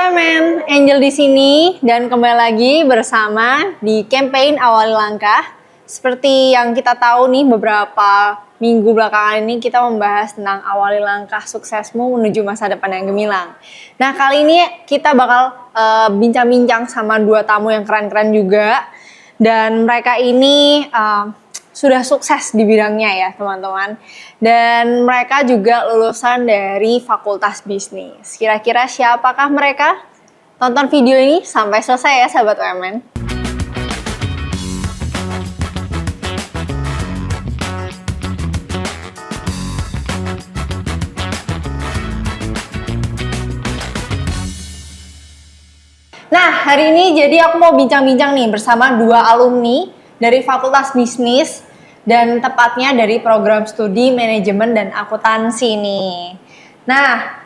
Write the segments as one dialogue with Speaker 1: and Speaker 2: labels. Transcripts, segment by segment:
Speaker 1: UMN, Angel di sini dan kembali lagi bersama di campaign Awali Langkah. Seperti yang kita tahu nih beberapa minggu belakangan ini kita membahas tentang awali langkah suksesmu menuju masa depan yang gemilang. Nah kali ini kita bakal bincang-bincang sama dua tamu yang keren-keren juga. Dan mereka ini sudah sukses di bidangnya ya teman-teman. Dan mereka juga lulusan dari Fakultas Bisnis. Kira-kira siapakah mereka? Tonton video ini sampai selesai ya sahabat UMN. Nah, hari ini jadi aku mau bincang-bincang nih bersama dua alumni dari Fakultas Bisnis dan tepatnya dari program studi manajemen dan akuntansi nih. Nah,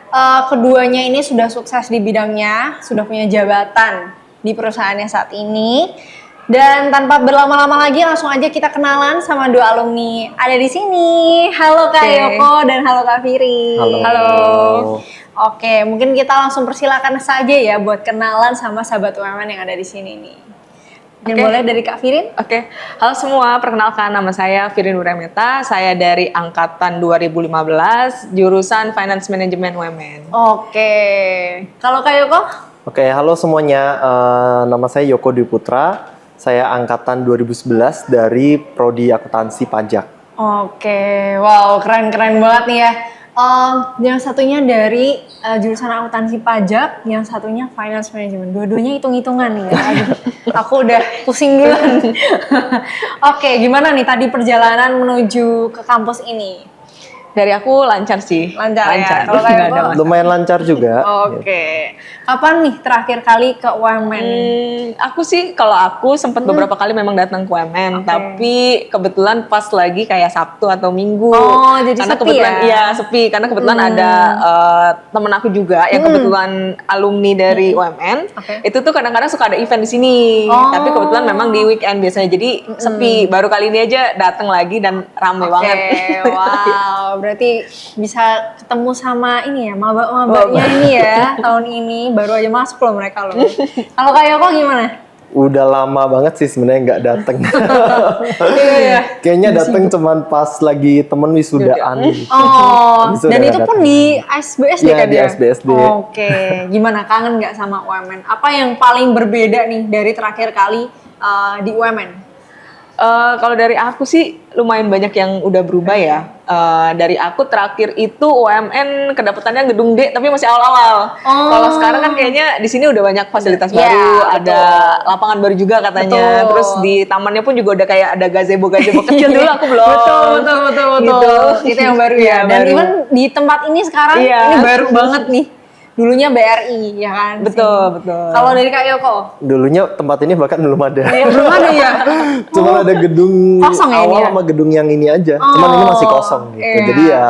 Speaker 1: keduanya ini sudah sukses di bidangnya, sudah punya jabatan di perusahaannya saat ini. Dan tanpa berlama-lama lagi langsung aja kita kenalan sama dua alumni ada di sini. Halo Kak Yoko dan halo Kak Firi.
Speaker 2: Halo.
Speaker 1: Oke, mungkin kita langsung persilakan saja ya buat kenalan sama sahabat UMN yang ada di sini nih. Dan boleh dari Kak Firin?
Speaker 2: Oke. Halo semua, perkenalkan nama saya Firin Wuryameta. Saya dari angkatan 2015, jurusan Finance Management UMN.
Speaker 1: Oke. Kalau Kak Yoko?
Speaker 3: Oke, halo semuanya. Nama saya Yoko Dwi Putra. Saya angkatan 2011 dari Prodi Akuntansi Pajak.
Speaker 1: Oke, wow keren-keren banget nih ya. Yang satunya dari jurusan akuntansi pajak, yang satunya finance management. Dua-duanya hitung-hitungan nih ya. Aduh, aku udah pusing duluan. Oke, gimana nih tadi perjalanan menuju ke kampus ini?
Speaker 2: Dari aku lancar sih.
Speaker 1: Lancar. Ya?
Speaker 2: Kalau
Speaker 1: Nggak ada
Speaker 2: masalah.
Speaker 3: Lumayan lancar juga.
Speaker 1: Oke. Kapan nih terakhir kali ke UMN?
Speaker 2: Aku sih kalau aku sempat beberapa kali memang datang ke UMN,
Speaker 1: Oke.
Speaker 2: tapi kebetulan pas lagi kayak Sabtu atau Minggu.
Speaker 1: Oh, jadi
Speaker 2: karena
Speaker 1: sepi
Speaker 2: kebetulan
Speaker 1: ya?
Speaker 2: iya sepi karena kebetulan ada temen aku juga yang kebetulan alumni dari UMN.
Speaker 1: Oke.
Speaker 2: Itu tuh kadang-kadang suka ada event di sini.
Speaker 1: Oh.
Speaker 2: Tapi kebetulan memang di weekend biasanya. Jadi sepi. Baru kali ini aja datang lagi dan rame banget.
Speaker 1: Wow, berarti bisa ketemu sama ini ya, maba-mabanya ini ya, tahun ini baru aja masuk loh mereka loh. Kalau Kak Yoko gimana?
Speaker 3: Udah lama banget sih sebenarnya nggak dateng.
Speaker 1: Iya.
Speaker 3: Kayaknya dateng cuman pas lagi temen wisudaan.
Speaker 1: Oh,
Speaker 3: Wisuda
Speaker 1: dan
Speaker 3: nggak
Speaker 1: itu pun
Speaker 3: dateng.
Speaker 1: di SBSD
Speaker 3: Iya,
Speaker 1: kan
Speaker 3: di
Speaker 1: ya?
Speaker 3: SBSD.
Speaker 1: Oke, gimana kangen nggak sama UMN? Apa yang paling berbeda nih dari terakhir kali di UMN?
Speaker 2: Kalau dari aku sih lumayan banyak yang udah berubah ya. Dari aku terakhir itu UMN kedapatannya gedung D tapi masih awal-awal.
Speaker 1: Oh.
Speaker 2: Kalau sekarang kan kayaknya di sini udah banyak fasilitas
Speaker 1: Iya,
Speaker 2: baru,
Speaker 1: betul.
Speaker 2: ada lapangan baru juga katanya.
Speaker 1: Betul.
Speaker 2: Terus di tamannya pun juga udah kayak ada gazebo kecil dulu aku belum.
Speaker 1: Betul.
Speaker 2: Gitu.
Speaker 1: Itu yang baru ya. Dan
Speaker 2: Baru.
Speaker 1: even di tempat ini sekarang
Speaker 2: Iya.
Speaker 1: ini baru banget nih. Dulunya BRI ya kan?
Speaker 2: Betul.
Speaker 1: Kalau dari Kak Yoko?
Speaker 3: Dulunya tempat ini bahkan belum ada.
Speaker 1: Belum ada ya?
Speaker 3: Cuman ada gedung
Speaker 1: Kosong ya ini
Speaker 3: awal
Speaker 1: ya?
Speaker 3: sama gedung yang ini aja. Cuman ini masih kosong gitu.
Speaker 1: Iya.
Speaker 3: Jadi ya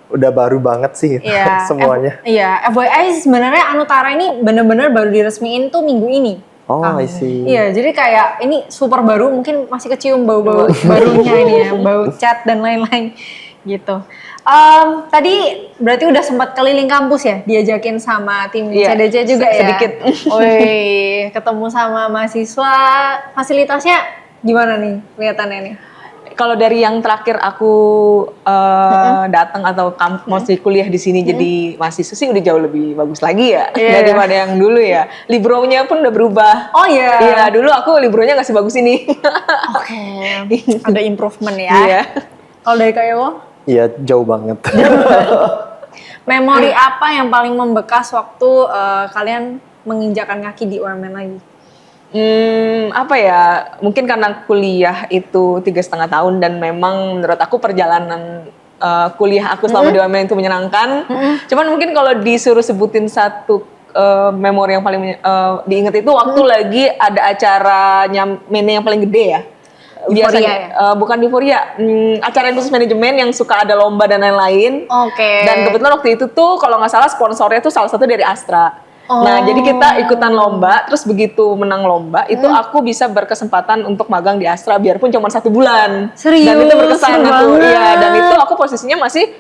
Speaker 3: udah baru banget sih
Speaker 1: Iya.
Speaker 3: semuanya.
Speaker 1: Iya, FYI sebenarnya Anutara ini bener-bener baru diresmiin tuh minggu ini.
Speaker 3: Oh, I see.
Speaker 1: Iya, jadi kayak ini super baru, mungkin masih kecium bau-bau barunya ini ya, bau cat dan lain-lain gitu. Tadi berarti udah sempat keliling kampus ya, diajakin sama tim
Speaker 2: Iya,
Speaker 1: CDC juga ya?
Speaker 2: sedikit.
Speaker 1: Wih, ketemu sama mahasiswa, fasilitasnya gimana nih kelihatannya nih?
Speaker 2: Kalau dari yang terakhir aku datang atau masih kuliah di sini jadi mahasiswa sih udah jauh lebih bagus lagi ya daripada yang dulu ya. Libronya pun udah berubah.
Speaker 1: Oh iya.
Speaker 2: Iya, dulu aku libronya nggak sebagus ini.
Speaker 1: Oke, ada improvement ya.
Speaker 2: Iya.
Speaker 1: Kalau dari Kak Yowo?
Speaker 3: Iya, jauh banget.
Speaker 1: Memori apa yang paling membekas waktu kalian menginjakan kaki di UMN lagi?
Speaker 2: Apa ya? Mungkin karena kuliah itu 3,5 tahun dan memang menurut aku perjalanan kuliah aku selama di UMN itu menyenangkan. Cuman mungkin kalau disuruh sebutin satu memori yang paling diingat itu waktu lagi ada acaranya Mene yang paling gede ya.
Speaker 1: Euphoria
Speaker 2: Biasanya bukan Euphoria, acara khusus manajemen yang suka ada lomba dan lain-lain.
Speaker 1: Oke.
Speaker 2: Dan kebetulan waktu itu tuh kalau nggak salah sponsornya tuh salah satu dari Astra.
Speaker 1: Oh.
Speaker 2: Nah, jadi kita ikutan lomba, terus begitu menang lomba, itu aku bisa berkesempatan untuk magang di Astra, biarpun cuma 1 bulan.
Speaker 1: Serius?
Speaker 2: Dan itu berkesan
Speaker 1: Seru
Speaker 2: aku,
Speaker 1: banget.
Speaker 2: iya. Dan itu aku posisinya masih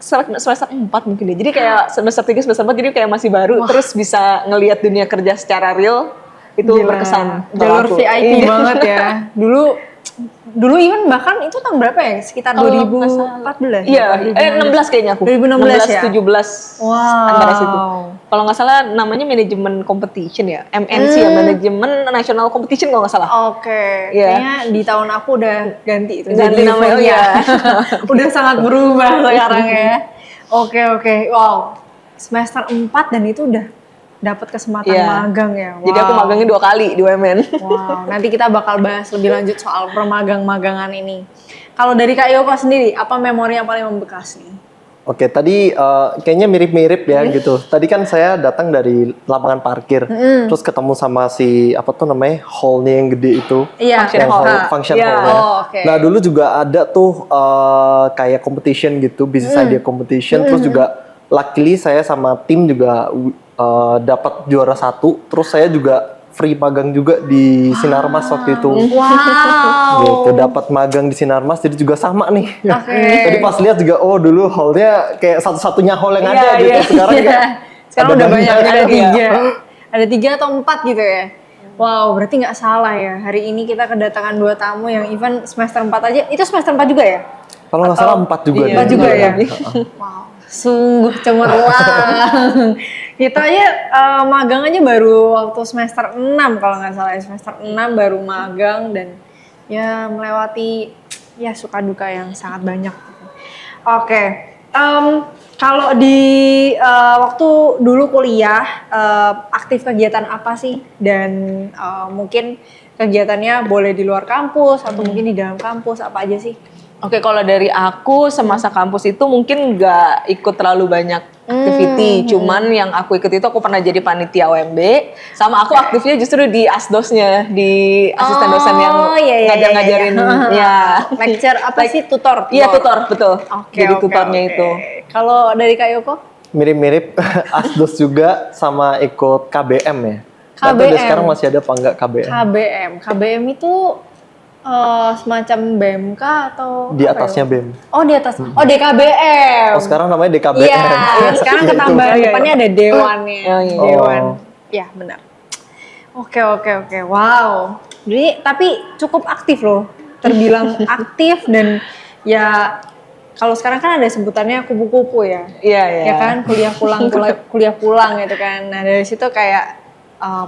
Speaker 2: semester 4 mungkin deh. Jadi kayak semester 3, semester 4 jadi kayak masih baru. Terus bisa ngelihat dunia kerja secara real itu
Speaker 1: Gila.
Speaker 2: berkesan.
Speaker 1: Jalur
Speaker 2: kalau aku.
Speaker 1: VIP
Speaker 2: Iya.
Speaker 1: banget ya. Dulu even bahkan itu tahun berapa ya? Sekitar
Speaker 2: Kalau nggak
Speaker 1: 2014.
Speaker 2: Iya, 16 kayaknya aku.
Speaker 1: 2016 ya?
Speaker 2: 17
Speaker 1: Wow.
Speaker 2: antara situ. Kalau nggak salah namanya manajemen competition ya, MNC ya, manajemen national competition kalau nggak salah.
Speaker 1: Oke,
Speaker 2: Iya.
Speaker 1: kayaknya di tahun aku udah ganti itu.
Speaker 2: Ganti
Speaker 1: jadi
Speaker 2: namanya, oh
Speaker 1: Euphoria.
Speaker 2: iya.
Speaker 1: Udah sangat berubah sekarang ya. Oke. Wow. Semester 4 dan itu udah dapat kesempatan
Speaker 2: Iya.
Speaker 1: magang ya. Wow.
Speaker 2: Jadi aku magangnya 2 kali di UMN.
Speaker 1: Wow, nanti kita bakal bahas lebih lanjut soal permagang-magangan ini. Kalau dari Kak Yoko sendiri, apa memori yang paling membekas nih?
Speaker 3: Oke, tadi kayaknya mirip-mirip ya gitu. Tadi kan saya datang dari lapangan parkir, terus ketemu sama si apa tuh namanya hallnya yang gede itu,
Speaker 1: Iya,
Speaker 2: Function
Speaker 3: yang
Speaker 2: hall.
Speaker 3: function
Speaker 2: Iya.
Speaker 3: hall.
Speaker 1: Oh, oke.
Speaker 3: Nah dulu juga ada tuh kayak competition gitu, business idea competition. Terus juga luckily saya sama tim juga dapat juara 1. Terus saya juga free magang juga di Sinarmas waktu itu.
Speaker 1: Wow.
Speaker 3: Gitu, dapat magang di Sinarmas jadi juga sama nih.
Speaker 1: Oke.
Speaker 3: Tadi pas lihat juga oh dulu hallnya kayak satu-satunya hall yang ada
Speaker 2: Iya,
Speaker 3: gitu.
Speaker 2: iya.
Speaker 3: Sekarang
Speaker 1: Iya.
Speaker 3: kayak
Speaker 1: Sekarang
Speaker 3: ada
Speaker 1: udah banyak, ada
Speaker 3: banyak.
Speaker 1: 3. Ada 3 atau 4 gitu ya. Wow, berarti nggak salah ya. Hari ini kita kedatangan 2 tamu yang even semester 4 aja. Itu semester 4 juga ya?
Speaker 3: Kalau nggak salah 4 juga.
Speaker 2: Iya,
Speaker 3: deh.
Speaker 1: 4 juga ya?
Speaker 3: Iya.
Speaker 1: Wow, sungguh cemerlang. Kita aja magang aja baru waktu semester 6 kalau nggak salah. Semester 6 baru magang dan ya melewati ya suka duka yang sangat banyak. Oke, kalau di waktu dulu kuliah aktif kegiatan apa sih? Dan mungkin kegiatannya boleh di luar kampus atau mungkin di dalam kampus, apa aja sih?
Speaker 2: Oke, kalau dari aku semasa kampus itu mungkin nggak ikut terlalu banyak activity, cuman yang aku ikut itu aku pernah jadi panitia OMB, sama aku aktifnya justru di asdosnya, di asisten dosen yang ngajar-ngajarin, ya.
Speaker 1: Lecture apa sih, tutor?
Speaker 2: Iya, tutor, betul.
Speaker 1: Oke,
Speaker 2: jadi
Speaker 1: oke,
Speaker 2: tutornya
Speaker 1: oke.
Speaker 2: itu.
Speaker 1: Kalau dari Kak Yoko?
Speaker 3: Mirip-mirip asdos juga sama ikut KBM ya. Nggak tahu deh
Speaker 1: KBM.
Speaker 3: sekarang masih ada apa enggak KBM.
Speaker 1: KBM itu semacam BMK atau
Speaker 3: Di
Speaker 1: apa
Speaker 3: atasnya
Speaker 1: ya?
Speaker 3: BEM.
Speaker 1: Oh, di atas. Oh, DKBM.
Speaker 3: Oh sekarang namanya DKBM.
Speaker 1: Iya, sekarang ketambahan
Speaker 2: Iya,
Speaker 1: depannya ada dewannya.
Speaker 2: Oh, iya.
Speaker 1: Dewan.
Speaker 3: Oh.
Speaker 1: Ya, benar. Oke. Wow. Jadi tapi cukup aktif loh. Terbilang aktif dan ya kalau sekarang kan ada sebutannya kupu-kupu ya.
Speaker 2: Iya.
Speaker 1: Ya kan, kuliah pulang gitu kan. Nah, dari situ kayak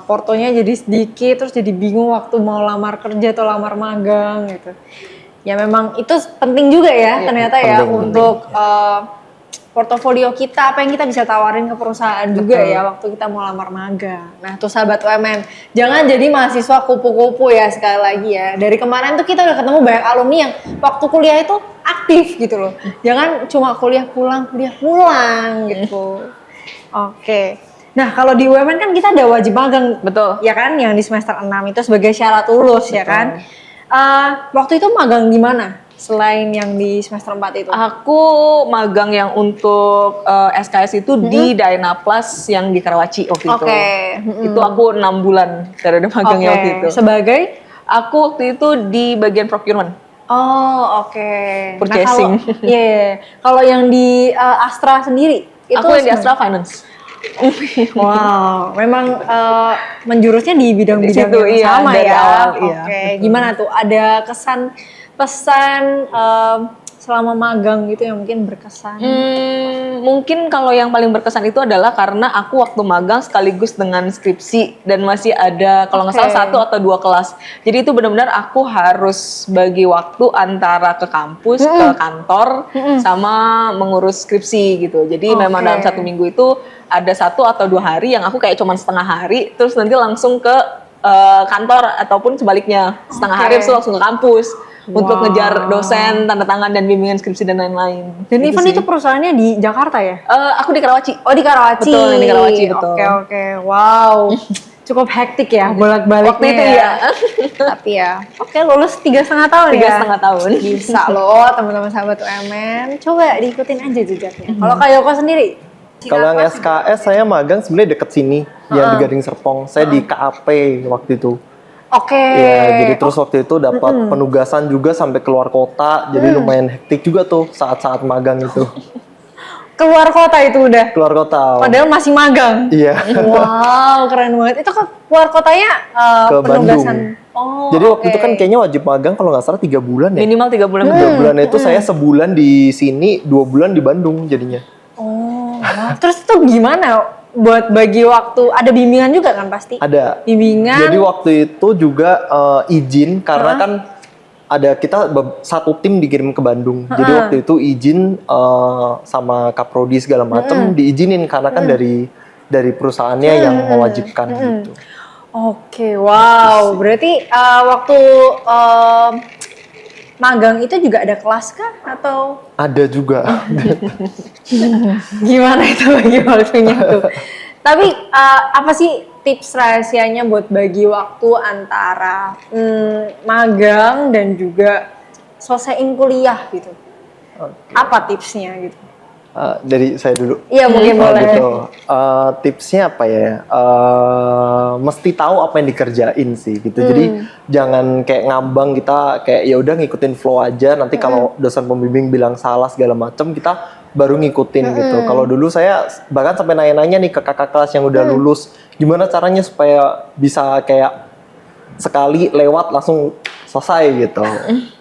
Speaker 1: portonya jadi sedikit, terus jadi bingung waktu mau lamar kerja atau lamar magang gitu. Ya memang itu penting juga ya ternyata ya
Speaker 3: penting.
Speaker 1: untuk portofolio kita, apa yang kita bisa tawarin ke perusahaan juga ya waktu kita mau lamar magang. Nah tuh sahabat UMN, jangan jadi mahasiswa kupu-kupu ya sekali lagi ya. Dari kemarin tuh kita udah ketemu banyak alumni yang waktu kuliah itu aktif gitu loh. Jangan cuma kuliah pulang gitu. Oke. Nah, kalau di UMN kan kita ada wajib magang,
Speaker 2: Betul.
Speaker 1: ya kan? Yang di semester 6 itu sebagai syarat lulus, ya kan? Waktu itu magang di mana? Selain yang di semester 4 itu?
Speaker 2: Aku magang yang untuk SKS itu di Dynaplus yang di Karawaci waktu itu.
Speaker 1: Oke.
Speaker 2: Itu aku 6 bulan periode magangnya waktu itu.
Speaker 1: Sebagai?
Speaker 2: Aku waktu itu di bagian procurement.
Speaker 1: Oh, oke.
Speaker 2: Purchasing.
Speaker 1: Nah, kalau yang di Astra sendiri? Itu
Speaker 2: Aku yang di Astra Finance.
Speaker 1: Wow, memang menjurusnya di bidang-bidang
Speaker 2: Di situ,
Speaker 1: yang
Speaker 2: iya,
Speaker 1: sama
Speaker 2: dari
Speaker 1: ya.
Speaker 2: awal,
Speaker 1: Oke,
Speaker 2: iya.
Speaker 1: gimana tuh? Ada pesan selama magang gitu yang mungkin berkesan?
Speaker 2: Mungkin kalau yang paling berkesan itu adalah karena aku waktu magang sekaligus dengan skripsi dan masih ada kalau nggak salah 1 atau 2 kelas. Jadi itu benar-benar aku harus bagi waktu antara ke kampus, ke kantor, sama mengurus skripsi gitu. Jadi memang dalam 1 minggu itu ada 1 atau 2 hari yang aku kayak cuman setengah hari, terus nanti langsung ke kantor ataupun sebaliknya setengah hari terus langsung ke kampus. Untuk ngejar dosen, tanda tangan, dan bimbingan skripsi dan lain-lain.
Speaker 1: Dan
Speaker 2: Gitu
Speaker 1: event
Speaker 2: sih.
Speaker 1: itu perusahaannya di Jakarta ya?
Speaker 2: Aku di Karawaci.
Speaker 1: Oh, di Karawaci.
Speaker 2: Betul, di Karawaci, betul.
Speaker 1: Oke. Wow. Cukup hektik ya bolak-baliknya.
Speaker 2: Waktu itu ya.
Speaker 1: Tapi ya, oke, lulus 3,5 tahun ya.
Speaker 2: 3,5 tahun.
Speaker 1: Bisa loh teman-teman sahabat UMN. Coba diikutin aja jejaknya. Kalau Kak Yoko sendiri?
Speaker 3: Kalau yang SKS saya magang sebenarnya deket sini, yang di Gading Serpong. Saya di KAP waktu itu.
Speaker 1: Oke.
Speaker 3: Ya, jadi terus waktu itu dapat penugasan juga sampai keluar kota, jadi lumayan hektik juga tuh saat-saat magang itu.
Speaker 1: keluar kota itu udah.
Speaker 3: Keluar kota.
Speaker 1: Padahal masih magang.
Speaker 3: Iya.
Speaker 1: Wow, keren banget. Itu keluar kotanya
Speaker 3: Ke
Speaker 1: penugasan.
Speaker 3: Bandung.
Speaker 1: Oh,
Speaker 3: Jadi waktu itu kan kayaknya wajib magang kalau nggak salah 3 bulan ya.
Speaker 2: Minimal 3 bulan.
Speaker 3: 3 bulan itu saya sebulan di sini, 2 bulan di Bandung jadinya.
Speaker 1: Oh, wow. Terus itu gimana buat bagi waktu? Ada bimbingan juga kan pasti?
Speaker 3: Ada.
Speaker 1: Bimbingan.
Speaker 3: Jadi waktu itu juga izin karena kan ada kita satu tim dikirim ke Bandung. Jadi waktu itu izin sama Kaprodi segala macam diizinin karena kan dari perusahaannya yang mewajibkan gitu.
Speaker 1: Oke, wow. Berarti waktu magang itu juga ada kelas kah atau
Speaker 3: Ada juga.
Speaker 1: gimana itu bagi waktunya tuh? Tapi apa sih tips rahasianya buat bagi waktu antara magang dan juga selesaiin kuliah gitu? Apa tipsnya gitu?
Speaker 3: Dari saya dulu.
Speaker 1: Iya mungkin boleh.
Speaker 3: Gitu. Tipsnya apa ya? Mesti tahu apa yang dikerjain sih gitu. Jadi jangan kayak ngambang kita kayak ya udah ngikutin flow aja. Nanti kalau dosen pembimbing bilang salah segala macam kita baru ngikutin gitu. Kalau dulu saya bahkan sampai nanya-nanya nih ke kakak kelas yang udah lulus, gimana caranya supaya bisa kayak sekali lewat langsung selesai gitu.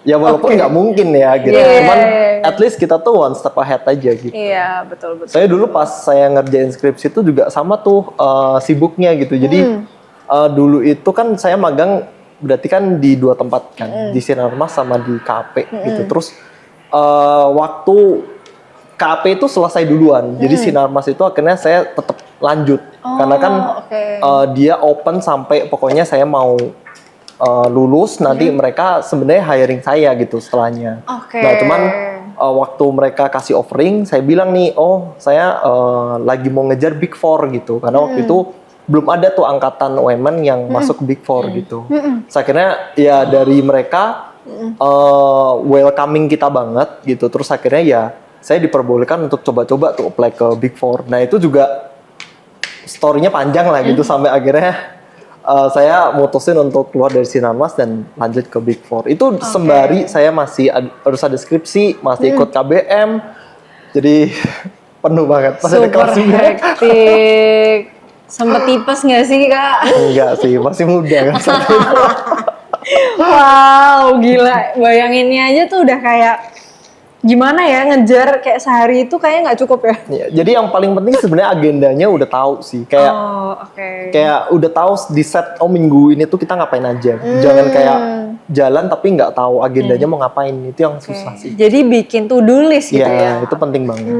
Speaker 3: Ya walaupun nggak mungkin ya gitu. Cuman at least kita tuh one step ahead aja gitu.
Speaker 1: Iya betul.
Speaker 3: Saya dulu pas saya ngerjain skripsi itu juga sama tuh sibuknya gitu. Jadi dulu itu kan saya magang berarti kan di 2 tempat kan, di Sinarmas sama di KP gitu. Terus waktu KP itu selesai duluan. Jadi Sinarmas itu akhirnya saya tetap lanjut karena kan dia open sampai pokoknya saya mau lulus nanti mereka sebenarnya hiring saya gitu setelahnya. Nah cuman waktu mereka kasih offering saya bilang nih saya lagi mau ngejar Big Four gitu karena waktu itu belum ada tuh angkatan UMN yang masuk Big Four gitu. Saya akhirnya ya dari mereka welcoming kita banget gitu. Terus akhirnya ya saya diperbolehkan untuk coba-coba tuh apply ke Big Four. Nah itu juga story-nya panjang lah gitu sampai akhirnya saya mutusin untuk keluar dari Sinarmas dan lanjut ke Big Four. Itu sembari saya masih harus ada skripsi, masih ikut KBM. Jadi penuh banget. Pas ada
Speaker 1: Super
Speaker 3: kelasnya.
Speaker 1: hektik. Sempet tipes nggak sih kak?
Speaker 3: Enggak sih, masih muda kan.
Speaker 1: Wow, gila. Bayanginnya aja tuh udah kayak gimana ya ngejar kayak sehari itu kayak nggak cukup ya?
Speaker 3: Ya, jadi yang paling penting sebenarnya agendanya udah tahu sih. Kayak kayak udah tahu di set minggu ini tuh kita ngapain aja. Jangan kayak jalan tapi nggak tahu agendanya mau ngapain. Itu yang susah sih.
Speaker 1: Jadi bikin to-do list gitu
Speaker 3: Iya,
Speaker 1: ya?
Speaker 3: itu penting banget.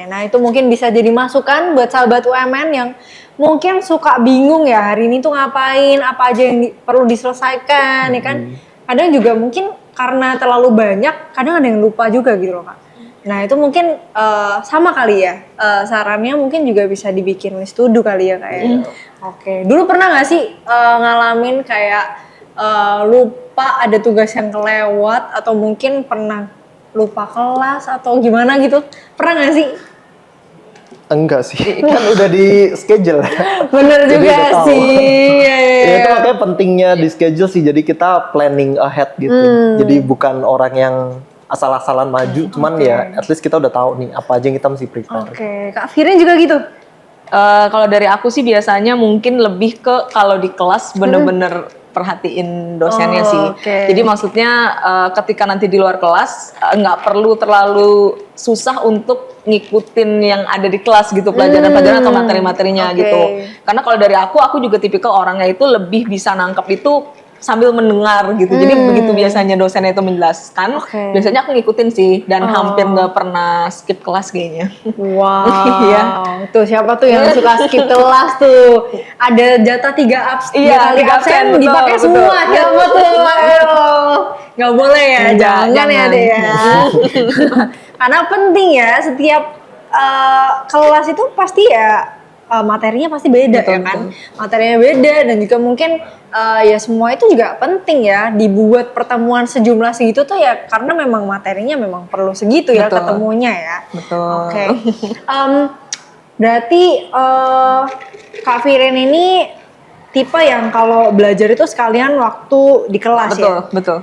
Speaker 1: Nah itu mungkin bisa jadi masukan buat sahabat UMN yang mungkin suka bingung ya hari ini tuh ngapain, apa aja yang perlu diselesaikan ya kan? Kadang juga mungkin karena terlalu banyak, kadang ada yang lupa juga gitu loh kak. Nah itu mungkin sama kali ya, sarannya mungkin juga bisa dibikin list to do kali ya kak ya. Dulu pernah nggak sih ngalamin kayak lupa ada tugas yang kelewat atau mungkin pernah lupa kelas atau gimana gitu? Pernah nggak sih?
Speaker 3: Enggak sih, kan udah di schedule.
Speaker 1: Bener
Speaker 3: Jadi
Speaker 1: juga
Speaker 3: udah tahu.
Speaker 1: sih.
Speaker 3: Ya, itu makanya pentingnya di schedule sih. Jadi kita planning ahead gitu. Jadi bukan orang yang asal-asalan maju, cuman ya at least kita udah tahu nih apa aja yang kita mesti prepare.
Speaker 1: Kak Firin juga gitu?
Speaker 2: Kalau dari aku sih biasanya mungkin lebih ke kalau di kelas bener-bener perhatiin dosennya sih. Jadi maksudnya ketika nanti di luar kelas nggak perlu terlalu susah untuk ngikutin yang ada di kelas gitu, pelajaran-pelajaran atau materi-materinya gitu. Karena kalau dari aku juga tipikal orangnya itu lebih bisa nangkep itu sambil mendengar gitu. Jadi begitu biasanya dosennya itu menjelaskan, biasanya aku ngikutin sih dan hampir nggak pernah skip kelas kayaknya.
Speaker 1: Wow. Iya. Tuh siapa tuh yang suka skip kelas tuh? Ada jatah 3 kali absen dipakai semua. Siapa tuh? Nggak boleh ya, jangan ya deh ya. Karena penting ya, setiap kelas itu pasti ya materinya pasti beda ya kan, materinya beda dan juga mungkin ya semua itu juga penting ya dibuat pertemuan sejumlah segitu tuh ya karena memang materinya memang perlu segitu ya ketemunya ya. Berarti Kak Firin ini tipe yang kalau belajar itu sekalian waktu di kelas
Speaker 2: Betul,
Speaker 1: ya.
Speaker 2: betul.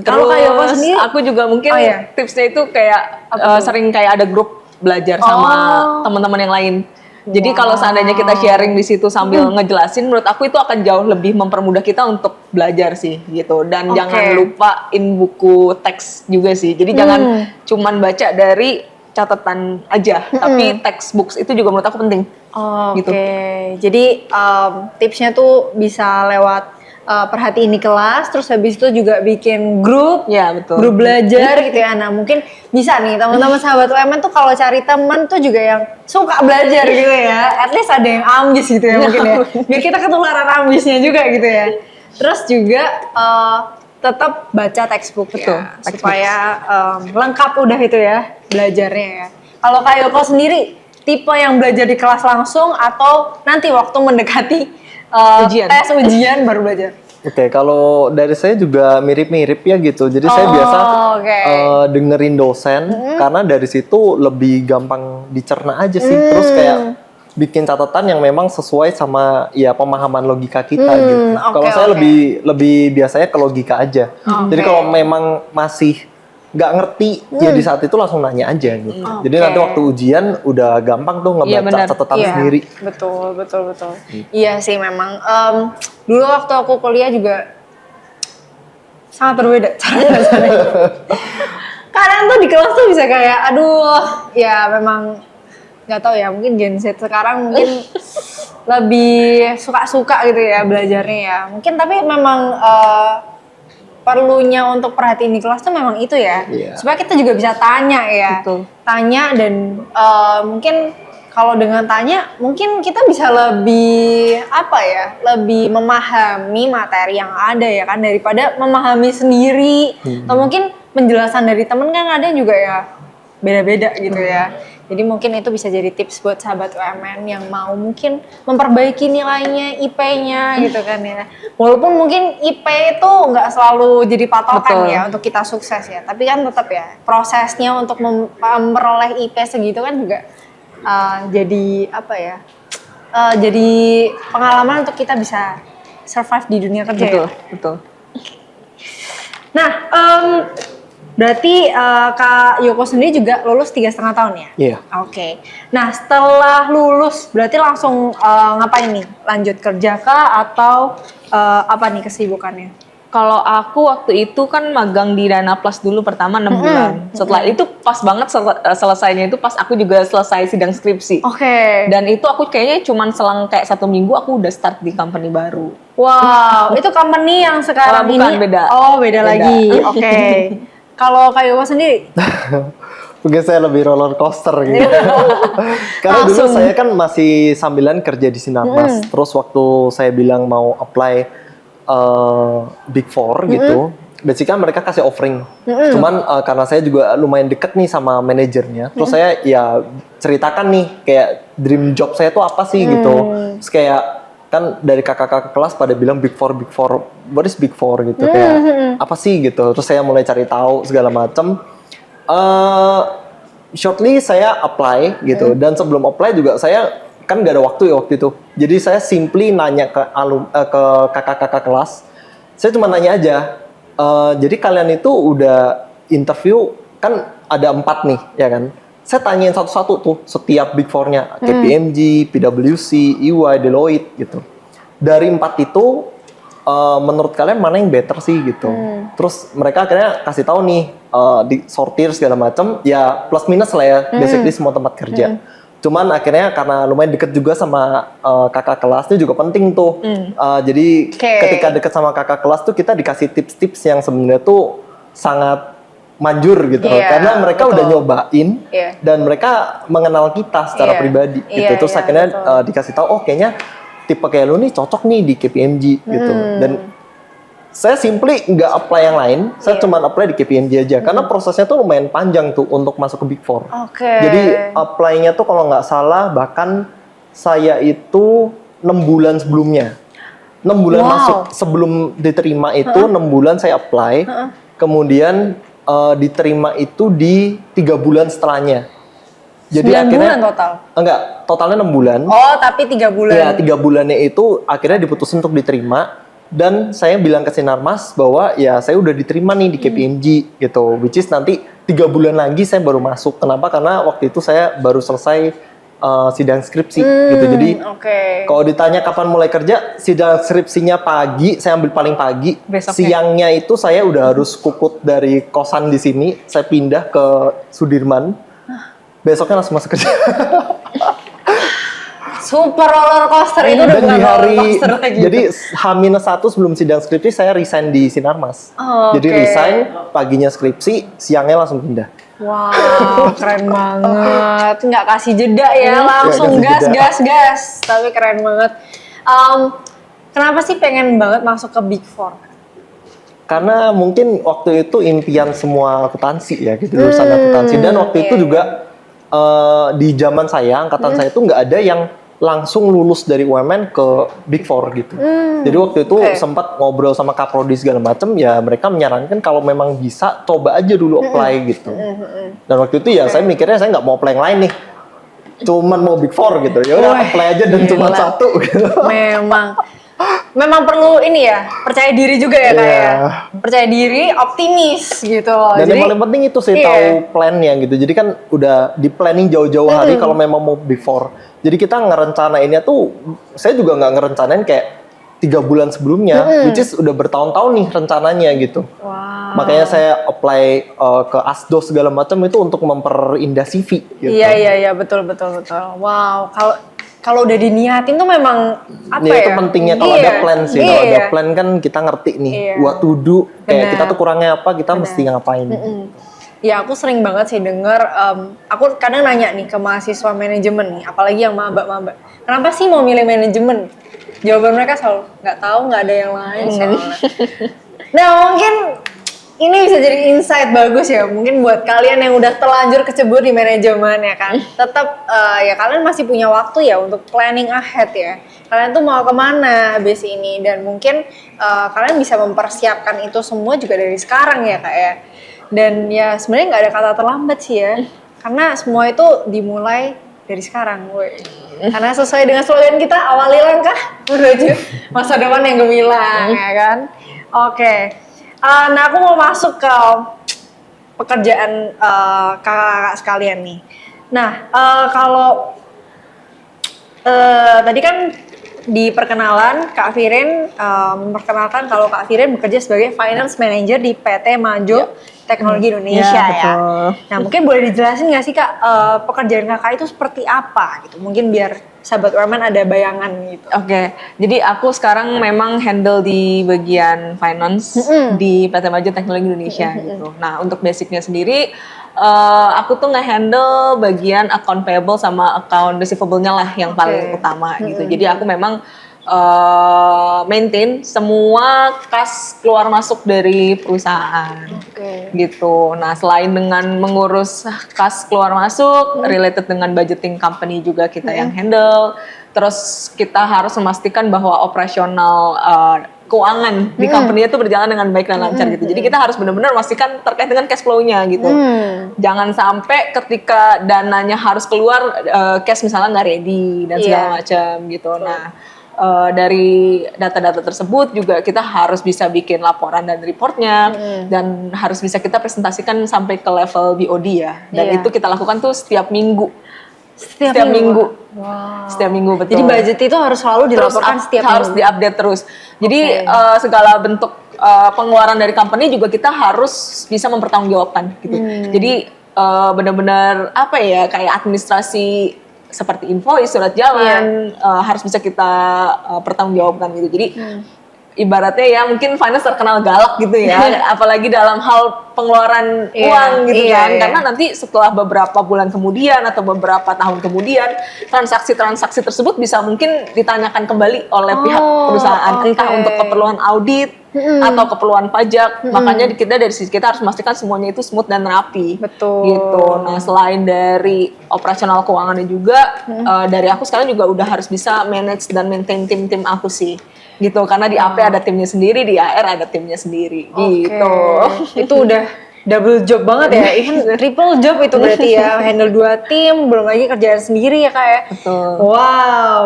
Speaker 1: Kalau kayak Yoko
Speaker 2: Terus
Speaker 1: sendiri,
Speaker 2: aku juga mungkin
Speaker 1: Oh, iya.
Speaker 2: tipsnya itu kayak sering kayak ada grup belajar sama teman-teman yang lain. Jadi kalau seandainya kita sharing di situ sambil ngejelasin, menurut aku itu akan jauh lebih mempermudah kita untuk belajar sih gitu. Dan jangan lupain buku teks juga sih. Jadi jangan cuman baca dari catatan aja, tapi textbooks itu juga menurut aku penting. Gitu.
Speaker 1: Jadi tipsnya tuh bisa lewat perhatiin di kelas, terus habis itu juga bikin grup,
Speaker 2: Ya, betul.
Speaker 1: grup belajar gitu ya. Nah mungkin bisa nih teman-teman sahabat UMN tuh kalau cari teman tuh juga yang suka belajar gitu ya. At least ada yang ambis gitu ya mungkin ya. Biar kita ketularan ambisnya juga gitu ya. Terus juga tetap baca textbook
Speaker 2: Betul,
Speaker 1: ya,
Speaker 2: textbooks.
Speaker 1: supaya lengkap udah itu ya belajarnya ya. Kalau Kak Yoko sendiri tipe yang belajar di kelas langsung atau nanti waktu mendekati
Speaker 2: Ujian.
Speaker 1: tes ujian baru belajar?
Speaker 3: Oke, kalau dari saya juga mirip-mirip ya gitu. Jadi saya biasa dengerin dosen karena dari situ lebih gampang dicerna aja sih. Terus kayak bikin catatan yang memang sesuai sama ya pemahaman logika kita gitu. Kalau saya lebih biasanya ke logika aja. Jadi kalau memang masih nggak ngerti ya di saat itu langsung nanya aja gitu. Jadi nanti waktu ujian udah gampang tuh ngebaca catatan sendiri.
Speaker 1: Betul. Iya sih memang. Dulu waktu aku kuliah juga sangat berbeda cara belajarnya. Kadang tuh di kelas tuh bisa kayak, aduh, ya memang nggak tahu ya, mungkin Gen Z sekarang mungkin lebih suka-suka gitu ya belajarnya ya. Mungkin tapi memang perlunya untuk perhatiin di kelas tuh memang itu ya, supaya kita juga bisa tanya ya.
Speaker 2: Betul.
Speaker 1: Tanya dan mungkin kalau dengan tanya mungkin kita bisa lebih lebih memahami materi yang ada ya kan, daripada memahami sendiri. Atau mungkin penjelasan dari temen kan ada juga ya beda-beda gitu ya. Jadi mungkin itu bisa jadi tips buat sahabat UMN yang mau mungkin memperbaiki nilainya, IP-nya gitu kan ya. Walaupun mungkin IP itu nggak selalu jadi patokan ya untuk kita sukses ya. Tapi kan tetap ya prosesnya untuk memperoleh IP segitu kan juga jadi jadi pengalaman untuk kita bisa survive di dunia kerja.
Speaker 2: Betul.
Speaker 1: Nah, berarti Kak Yoko sendiri juga lulus 3,5 tahun ya?
Speaker 3: Iya.
Speaker 1: Oke. Nah, setelah lulus berarti langsung ngapain nih? Lanjut kerja kah atau apa nih kesibukannya?
Speaker 2: Kalau aku waktu itu kan magang di Dana Plus dulu pertama 6 bulan. Setelah itu pas banget selesainya itu pas aku juga selesai sidang skripsi.
Speaker 1: Oke.
Speaker 2: Dan itu aku kayaknya cuman selang kayak 1 minggu aku udah start di company baru.
Speaker 1: Wow, itu company yang sekarang
Speaker 2: Bukan,
Speaker 1: ini?
Speaker 2: beda.
Speaker 1: Oh, beda lagi. Oke. Kalau Kak Yoko sendiri?
Speaker 3: Mungkin saya lebih roller coaster gitu. Karena dulu saya kan masih sambilan kerja di Sinarmas. Terus waktu saya bilang mau apply Big Four gitu, basically mereka kasih offering. Cuman karena saya juga lumayan deket nih sama manajernya, terus saya ya ceritakan nih kayak dream job saya tuh apa sih gitu. Terus kayak kan dari kakak-kakak kelas pada bilang Big Four, what is Big Four gitu, kayak apa sih gitu. Terus saya mulai cari tahu segala macam. Shortly saya apply gitu, dan sebelum apply juga saya kan gak ada waktu ya waktu itu. Jadi saya simply nanya ke kakak-kakak kelas. Saya cuma nanya aja. Jadi kalian itu udah interview kan ada 4 nih, ya kan? Saya tanyain satu-satu tuh setiap Big Four-nya, KPMG, PwC, EY, Deloitte gitu. Dari 4 itu, menurut kalian mana yang better sih gitu? Terus mereka akhirnya kasih tahu nih, disortir segala macam, ya plus minus lah ya, basically semua tempat kerja. Cuman akhirnya karena lumayan deket juga sama kakak kelasnya juga penting tuh. Jadi ketika deket sama kakak kelas tuh kita dikasih tips-tips yang sebenarnya tuh sangat manjur gitu. Karena mereka udah nyobain dan mereka mengenal kita secara pribadi gitu. Terus akhirnya dikasih tahu, oh kayaknya tipe kayak lu nih cocok nih di KPMG gitu. Dan saya simply nggak apply yang lain, saya cuma apply di KPMG aja. Karena prosesnya tuh lumayan panjang tuh untuk masuk ke Big Four. Jadi apply-nya tuh kalau nggak salah, bahkan saya itu 6 bulan sebelumnya. 6 bulan masuk, sebelum diterima itu 6 bulan saya apply. Kemudian diterima itu di 3 bulan setelahnya.
Speaker 1: Jadi 9 bulan total?
Speaker 3: Enggak, totalnya 6 bulan.
Speaker 1: Oh, tapi 3 bulan.
Speaker 3: Ya, 3 bulannya itu akhirnya diputusin untuk diterima. Dan saya bilang ke Sinarmas bahwa ya saya udah diterima nih di KPMG gitu. Which is nanti 3 bulan lagi saya baru masuk. Kenapa? Karena waktu itu saya baru selesai sidang skripsi gitu. Jadi kalau ditanya kapan mulai kerja, sidang skripsinya pagi, saya ambil paling pagi.
Speaker 2: Besoknya.
Speaker 3: Siangnya itu saya udah harus kukut dari kosan di sini, saya pindah ke Sudirman. Besoknya langsung masuk kerja.
Speaker 1: Super roller coaster itu udah
Speaker 3: Dan
Speaker 1: bukan
Speaker 3: di
Speaker 1: roller
Speaker 3: hari,
Speaker 1: coaster lagi.
Speaker 3: jadi H-1 sebelum sidang skripsi saya resign di Sinarmas.
Speaker 1: Oh,
Speaker 3: Jadi
Speaker 1: oke.
Speaker 3: resign, paginya skripsi, siangnya langsung pindah.
Speaker 1: Wow, keren banget. Nggak kasih jeda ya, langsung
Speaker 3: Nggak kasih jeda.
Speaker 1: gas. Tapi keren banget. Kenapa sih pengen banget masuk ke Big Four?
Speaker 3: Karena mungkin waktu itu impian semua akuntansi ya, gitu, lulusan akuntansi. Dan waktu itu juga di zaman saya, angkatan saya itu nggak ada yang langsung lulus dari UMN ke Big Four gitu. Jadi waktu itu sempat ngobrol sama Kaprodi segala macam, ya mereka menyarankan kalau memang bisa coba aja dulu apply gitu. Dan waktu itu ya saya mikirnya saya nggak mau apply yang lain nih, cuman mau Big Four gitu. Ya udah apply aja dan cuma
Speaker 1: gila.
Speaker 3: satu gitu.
Speaker 1: Memang perlu ini ya, percaya diri juga ya kayak.
Speaker 3: Iya.
Speaker 1: Percaya diri, optimis gitu.
Speaker 3: Dan
Speaker 1: Jadi
Speaker 3: yang paling penting itu sih tahu plannya gitu. Jadi kan udah di planning jauh-jauh hari kalau memang mau before. Jadi kita ngerencanainnya tuh, saya juga nggak ngerencanain kayak 3 bulan sebelumnya, which is udah bertahun-tahun nih rencananya gitu.
Speaker 1: wow.
Speaker 3: Makanya saya apply ke Asdo segala macam itu untuk memperindah CV gitu.
Speaker 1: Iya betul. Wow, kalau udah diniatin tuh memang apa
Speaker 3: Ya,
Speaker 1: ya?
Speaker 3: itu pentingnya kalau ada plan sih. Kalau ada plan kan kita ngerti nih, what to do. Kayak kita tuh kurangnya apa, kita mesti ngapain.
Speaker 1: Ya aku sering banget sih denger, aku kadang nanya nih ke mahasiswa manajemen nih, apalagi yang maba-maba, kenapa sih mau milih manajemen? Jawaban mereka selalu, nggak tahu, nggak ada yang lain soalnya. Nah mungkin ini bisa jadi insight bagus ya, mungkin buat kalian yang udah terlanjur kecebur di manajemen ya kan. Tetap ya kalian masih punya waktu ya untuk planning ahead ya. Kalian tuh mau kemana habis ini, dan mungkin kalian bisa mempersiapkan itu semua juga dari sekarang ya kak ya. Dan ya sebenarnya nggak ada kata terlambat sih ya, karena semua itu dimulai dari sekarang, woi. Karena sesuai dengan slogan kita, awali langkah menuju masa depan yang gemilang, ya kan? Oke. Nah aku mau masuk ke pekerjaan kakak-kakak sekalian nih. Nah kalau tadi kan di perkenalan Kak Firin memperkenalkan kalau Kak Firin bekerja sebagai finance manager di PT Majo Teknologi Indonesia ya. Nah mungkin boleh dijelasin nggak sih Kak pekerjaan kakak itu seperti apa gitu? Mungkin biar sahabat UMN ada bayangan gitu.
Speaker 2: Oke, jadi aku sekarang memang handle di bagian finance di PT Majo Teknologi Indonesia gitu. Nah untuk basicnya sendiri, aku tuh nge-handle bagian account payable sama account receivable-nya lah yang paling utama gitu. Jadi aku memang maintain semua kas keluar masuk dari perusahaan gitu. Nah selain dengan mengurus kas keluar masuk related dengan budgeting company juga kita yang handle. Terus kita harus memastikan bahwa operasional keuangan di company itu berjalan dengan baik dan lancar gitu. Jadi kita harus benar-benar memastikan terkait dengan cash flow-nya gitu. Jangan sampai ketika dananya harus keluar cash misalnya nggak ready dan segala macam gitu. Nah dari data-data tersebut juga kita harus bisa bikin laporan dan reportnya dan harus bisa kita presentasikan sampai ke level BOD ya. Dan itu kita lakukan tuh setiap minggu. Setiap minggu.
Speaker 1: Wow.
Speaker 2: Setiap minggu betul.
Speaker 1: Jadi budget itu harus selalu dilaporkan setiap minggu.
Speaker 2: Harus diupdate terus. Jadi segala bentuk pengeluaran dari company juga kita harus bisa mempertanggungjawabkan gitu. Jadi benar-benar apa ya, kayak administrasi seperti invoice, surat jalan harus bisa kita pertanggungjawabkan gitu. Jadi ibaratnya ya mungkin finance terkenal galak gitu ya, apalagi dalam hal pengeluaran uang gitu kan. Karena nanti setelah beberapa bulan kemudian atau beberapa tahun kemudian transaksi-transaksi tersebut bisa mungkin ditanyakan kembali oleh pihak perusahaan, entah untuk keperluan audit atau keperluan pajak. Makanya kita dari sisi kita harus memastikan semuanya itu smooth dan rapi.
Speaker 1: Betul.
Speaker 2: Gitu. Nah, selain dari operasional keuangannya juga dari aku sekarang juga udah harus bisa manage dan maintain tim-tim aku sih. Gitu, karena di AP ada timnya sendiri, di AR ada timnya sendiri gitu.
Speaker 1: Itu udah double job banget ya, even triple job itu berarti ya, handle 2 tim, belum lagi kerjaan sendiri ya kak ya.
Speaker 2: Betul.
Speaker 1: Wow.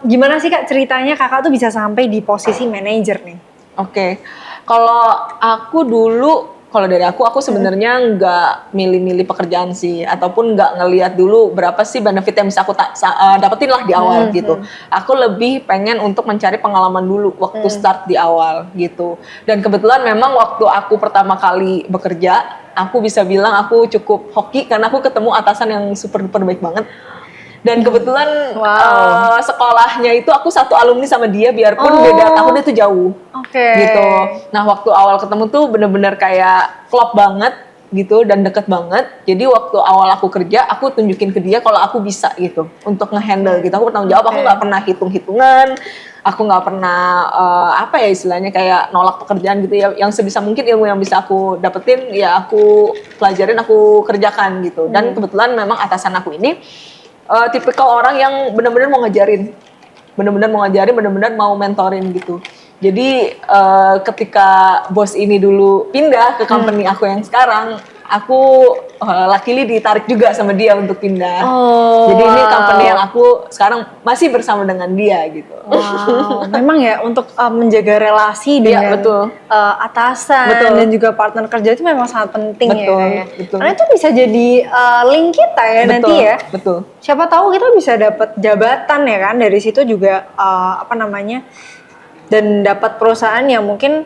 Speaker 1: Gimana sih kak ceritanya kakak tuh bisa sampai di posisi manajer nih?
Speaker 2: Oke. Kalau aku dulu, kalau dari aku sebenarnya nggak milih-milih pekerjaan sih, ataupun nggak ngelihat dulu berapa sih benefit yang bisa aku dapetin lah di awal gitu. Aku lebih pengen untuk mencari pengalaman dulu waktu start di awal gitu. Dan kebetulan memang waktu aku pertama kali bekerja, aku bisa bilang aku cukup hoki karena aku ketemu atasan yang super duper baik banget. Dan kebetulan sekolahnya itu aku satu alumni sama dia, biarpun beda tahunnya tuh jauh. Gitu. Nah waktu awal ketemu tuh bener-bener kayak klop banget gitu dan deket banget. Jadi waktu awal aku kerja, aku tunjukin ke dia kalau aku bisa gitu untuk ngehandle gitu. Aku bertanggung jawab, aku nggak pernah hitung-hitungan, aku nggak pernah apa ya istilahnya kayak nolak pekerjaan gitu ya. Yang sebisa mungkin ilmu yang bisa aku dapetin ya aku pelajarin, aku kerjakan gitu. Dan kebetulan memang atasan aku ini tipikal orang yang benar-benar mau ngajarin, benar-benar mau mentorin gitu. Jadi ketika bos ini dulu pindah ke company aku yang sekarang, aku luckily ditarik juga sama dia untuk pindah. Jadi ini company yang aku sekarang masih bersama dengan dia gitu.
Speaker 1: Wow, memang ya untuk menjaga relasi dengan atasan dan juga partner kerja itu memang sangat penting ya.
Speaker 2: Betul.
Speaker 1: Karena itu bisa jadi link kita ya nanti ya.
Speaker 2: Betul.
Speaker 1: Siapa tahu kita bisa dapat jabatan ya kan, dari situ juga dan dapat perusahaan yang mungkin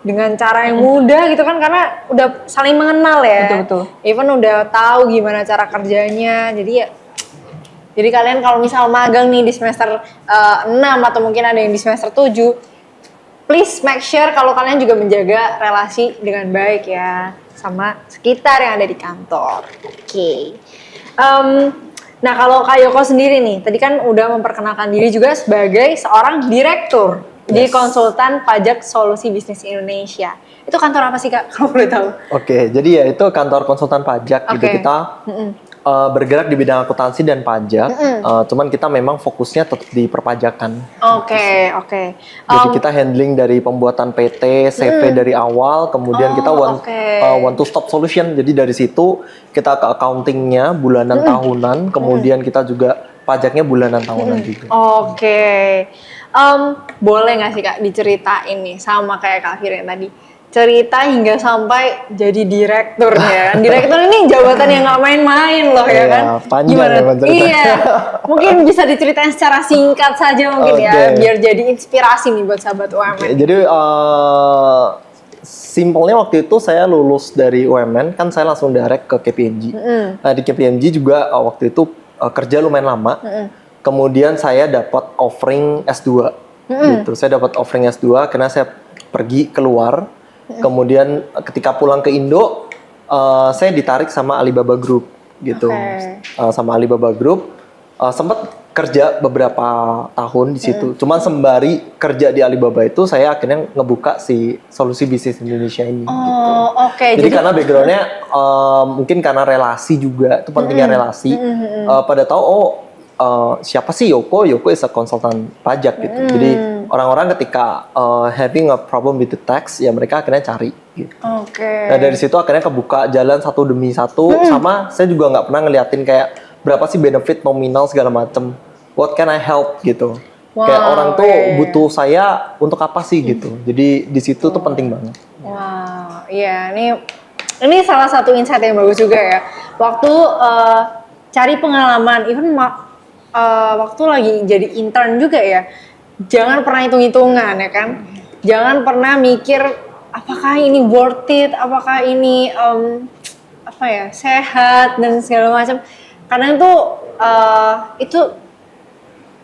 Speaker 1: dengan cara yang mudah gitu kan, karena udah saling mengenal ya.
Speaker 2: Betul.
Speaker 1: Even udah tahu gimana cara kerjanya. Jadi kalian kalau misal magang nih di semester 6 atau mungkin ada yang di semester 7, please make sure kalau kalian juga menjaga relasi dengan baik ya sama sekitar yang ada di kantor. Oke. Nah kalau Kak Yoko sendiri nih, tadi kan udah memperkenalkan diri juga sebagai seorang direktur di konsultan pajak solusi bisnis Indonesia. Itu kantor apa sih Kak, kalau boleh tahu?
Speaker 3: Oke, jadi ya itu kantor konsultan pajak gitu. Kita bergerak di bidang akuntansi dan pajak. Cuman kita memang fokusnya tetap di perpajakan.
Speaker 1: Oke.
Speaker 3: Jadi kita handling dari pembuatan PT, CV dari awal, kemudian kita one to stop solution. Jadi dari situ kita ke accountingnya bulanan tahunan, kemudian kita juga pajaknya bulanan tahunan juga.
Speaker 1: Boleh nggak sih Kak diceritain nih sama kayak Kak Firin tadi, cerita hingga sampai jadi direktur ya. Direktur ini jabatan yang nggak main-main loh ya kan.
Speaker 3: Panjang.
Speaker 1: Gimana? Iya. Mungkin bisa diceritain secara singkat saja mungkin ya, biar jadi inspirasi nih buat sahabat UMN.
Speaker 3: Jadi simpelnya waktu itu saya lulus dari UMN, kan saya langsung direct ke KPMG. Nah di KPMG juga waktu itu kerja lumayan lama. Kemudian saya dapat offering S2 gitu. Saya dapat offering S2 karena saya pergi keluar. Kemudian ketika pulang ke Indo, saya ditarik sama Alibaba Group gitu. Sama Alibaba Group, sempat kerja beberapa tahun di situ. Cuman sembari kerja di Alibaba itu, saya akhirnya ngebuka si solusi bisnis Indonesia ini. Jadi karena backgroundnya mungkin karena relasi juga, itu pentingnya relasi. Pada tahu siapa sih Yoko? Yoko is a konsultan pajak gitu. Jadi orang-orang ketika having a problem with the tax, ya mereka akhirnya cari gitu. Nah dari situ akhirnya kebuka jalan satu demi satu. Sama saya juga nggak pernah ngeliatin kayak berapa sih benefit nominal segala macem. What can I help gitu. Kayak orang tuh butuh saya untuk apa sih gitu. Jadi di situ tuh penting banget.
Speaker 1: Wow, iya ini salah satu insight yang bagus juga ya. Waktu cari pengalaman, even waktu lagi jadi intern juga ya, jangan pernah hitung-hitungan ya kan. Jangan pernah mikir apakah ini worth it, apakah ini sehat dan segala macam. Karena itu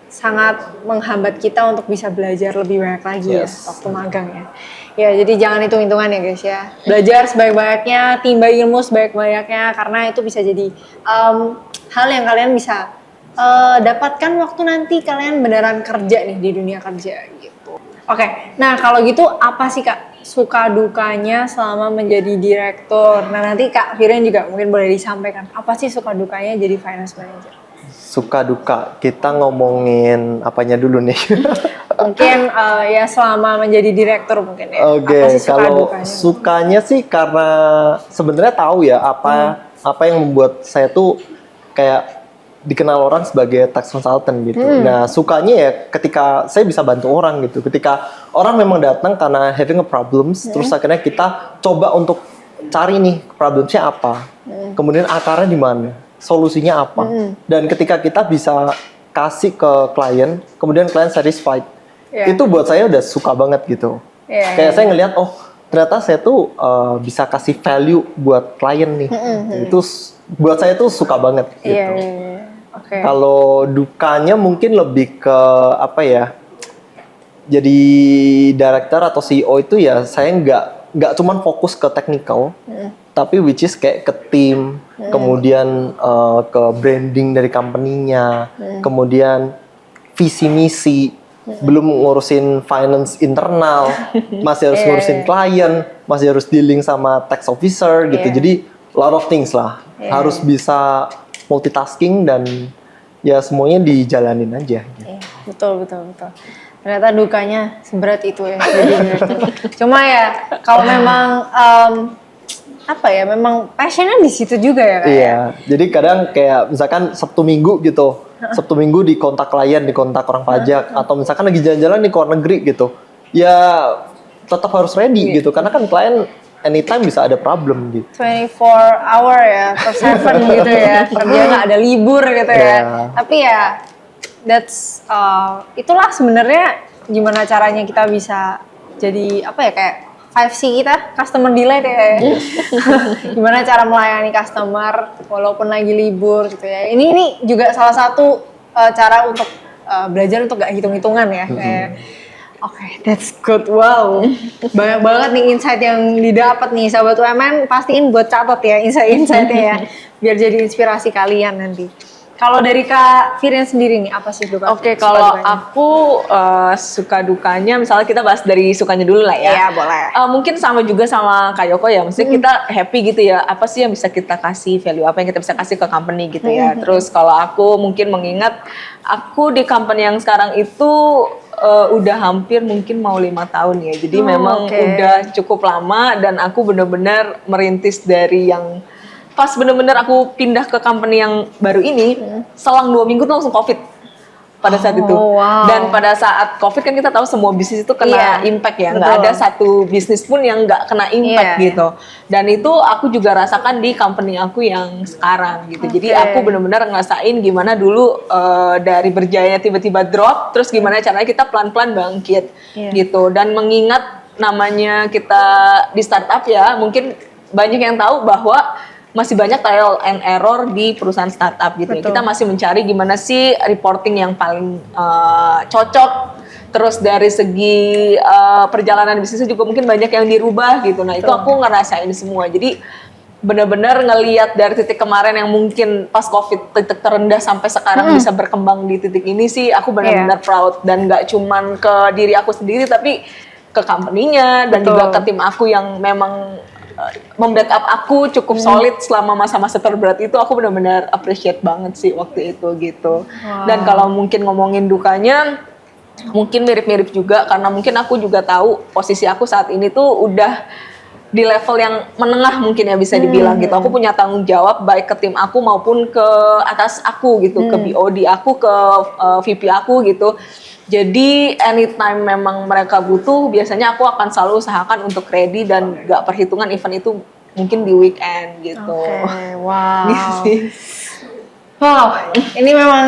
Speaker 1: sangat menghambat kita untuk bisa belajar lebih banyak lagi ya waktu magang ya. Ya jadi jangan hitung-hitungan ya guys ya. Belajar sebanyak-banyaknya, timba ilmu sebanyak-banyaknya, karena itu bisa jadi hal yang kalian bisa dapatkan waktu nanti kalian beneran kerja nih di dunia kerja gitu. Oke, nah kalau gitu apa sih Kak suka dukanya selama menjadi direktur? Nah nanti Kak Firin juga mungkin boleh disampaikan, apa sih suka dukanya jadi finance manager?
Speaker 3: Suka duka, kita ngomongin apanya dulu nih?
Speaker 1: Mungkin ya selama menjadi direktur mungkin ya.
Speaker 3: Oke,
Speaker 1: Apa sih suka
Speaker 3: kalau
Speaker 1: dukanya?
Speaker 3: sukanya sih karena sebenarnya tahu ya apa yang membuat saya tuh kayak dikenal orang sebagai tax consultant gitu. Nah, sukanya ya ketika saya bisa bantu orang gitu. Ketika orang memang datang karena having a problems, terus akhirnya kita coba untuk cari nih problemsnya apa, kemudian akarnya di mana, solusinya apa, dan ketika kita bisa kasih ke klien, kemudian klien satisfied, itu buat saya udah suka banget gitu. Kayak saya ngelihat, oh ternyata saya tuh bisa kasih value buat klien nih, itu buat saya tuh suka banget gitu.
Speaker 1: Oke.
Speaker 3: Kalau dukanya mungkin lebih ke apa ya? Jadi director atau CEO itu ya saya nggak cuman fokus ke technical, tapi which is kayak ke tim, kemudian ke branding dari company-nya, kemudian visi misi, belum ngurusin finance internal, masih harus ngurusin klien, masih harus dealing sama tax officer gitu. Jadi lot of things lah, harus bisa multitasking dan ya semuanya dijalanin aja. Gitu.
Speaker 1: Iya, betul. Ternyata dukanya seberat itu ya jadi direktur. Cuma ya kalau memang apa ya, memang passionnya di situ juga ya Kak.
Speaker 3: Iya, jadi kadang kayak misalkan Sabtu Minggu gitu, Sabtu Minggu di kontak klien, di kontak orang pajak, atau misalkan lagi jalan-jalan di luar negeri gitu, ya tetap harus ready gitu, karena kan klien anytime bisa ada problem gitu.
Speaker 1: 24 hour ya, per 7 gitu ya, kerja nggak ada libur gitu ya.
Speaker 3: Yeah.
Speaker 1: Tapi ya, itulah sebenarnya gimana caranya kita bisa jadi apa ya, kayak 5C kita, customer delight ya. Gimana cara melayani customer walaupun lagi libur gitu ya. Ini juga salah satu cara untuk belajar untuk gak hitung-hitungan ya. Oke, that's good. Wow, banyak banget nih insight yang didapat nih sahabat UMN. Pastiin buat catat ya insight-insightnya ya, biar jadi inspirasi kalian nanti. Kalau dari Kak Firian sendiri nih, apa sih duka?
Speaker 2: Oke, kalau aku suka dukanya, misalnya kita bahas dari sukanya dulu lah ya.
Speaker 1: Iya, boleh.
Speaker 2: Mungkin sama juga sama Kak Yoko ya, maksudnya kita happy gitu ya, apa sih yang bisa kita kasih, value apa yang kita bisa kasih ke company gitu ya. Terus kalau aku mungkin mengingat, aku di company yang sekarang itu udah hampir mungkin mau 5 tahun ya, jadi memang udah cukup lama dan aku bener-bener merintis dari yang pas bener-bener aku pindah ke company yang baru ini, selang 2 minggu tuh langsung COVID pada saat itu.
Speaker 1: Wow.
Speaker 2: Dan pada saat COVID kan kita tahu semua bisnis itu kena impact ya, nggak ada satu bisnis pun yang nggak kena impact gitu. Dan itu aku juga rasakan di company aku yang sekarang gitu. Jadi aku bener-bener ngerasain gimana dulu dari berjaya tiba-tiba drop, terus gimana caranya kita pelan-pelan bangkit gitu. Dan mengingat namanya kita di startup ya, mungkin banyak yang tahu bahwa masih banyak trial and error di perusahaan startup gitu ya. Kita masih mencari gimana sih reporting yang paling cocok. Terus dari segi perjalanan bisnisnya juga mungkin banyak yang dirubah gitu. Nah, itu aku ngerasain semua. Jadi benar-benar ngelihat dari titik kemarin yang mungkin pas COVID titik terendah sampai sekarang bisa berkembang di titik ini sih, aku benar-benar proud. Dan nggak cuman ke diri aku sendiri tapi ke company-nya dan juga ke tim aku yang memang membackup aku cukup solid selama masa-masa terberat itu. Aku benar-benar appreciate banget sih waktu itu gitu. Dan kalau mungkin ngomongin dukanya mungkin mirip-mirip juga, karena mungkin aku juga tahu posisi aku saat ini tuh udah di level yang menengah mungkin ya bisa dibilang gitu. Aku punya tanggung jawab baik ke tim aku maupun ke atas aku gitu, ke BOD aku, ke VP aku gitu. Jadi anytime memang mereka butuh, biasanya aku akan selalu usahakan untuk ready dan gak perhitungan event itu mungkin di weekend gitu.
Speaker 1: Wow.
Speaker 2: Gitu.
Speaker 1: Wow, ini memang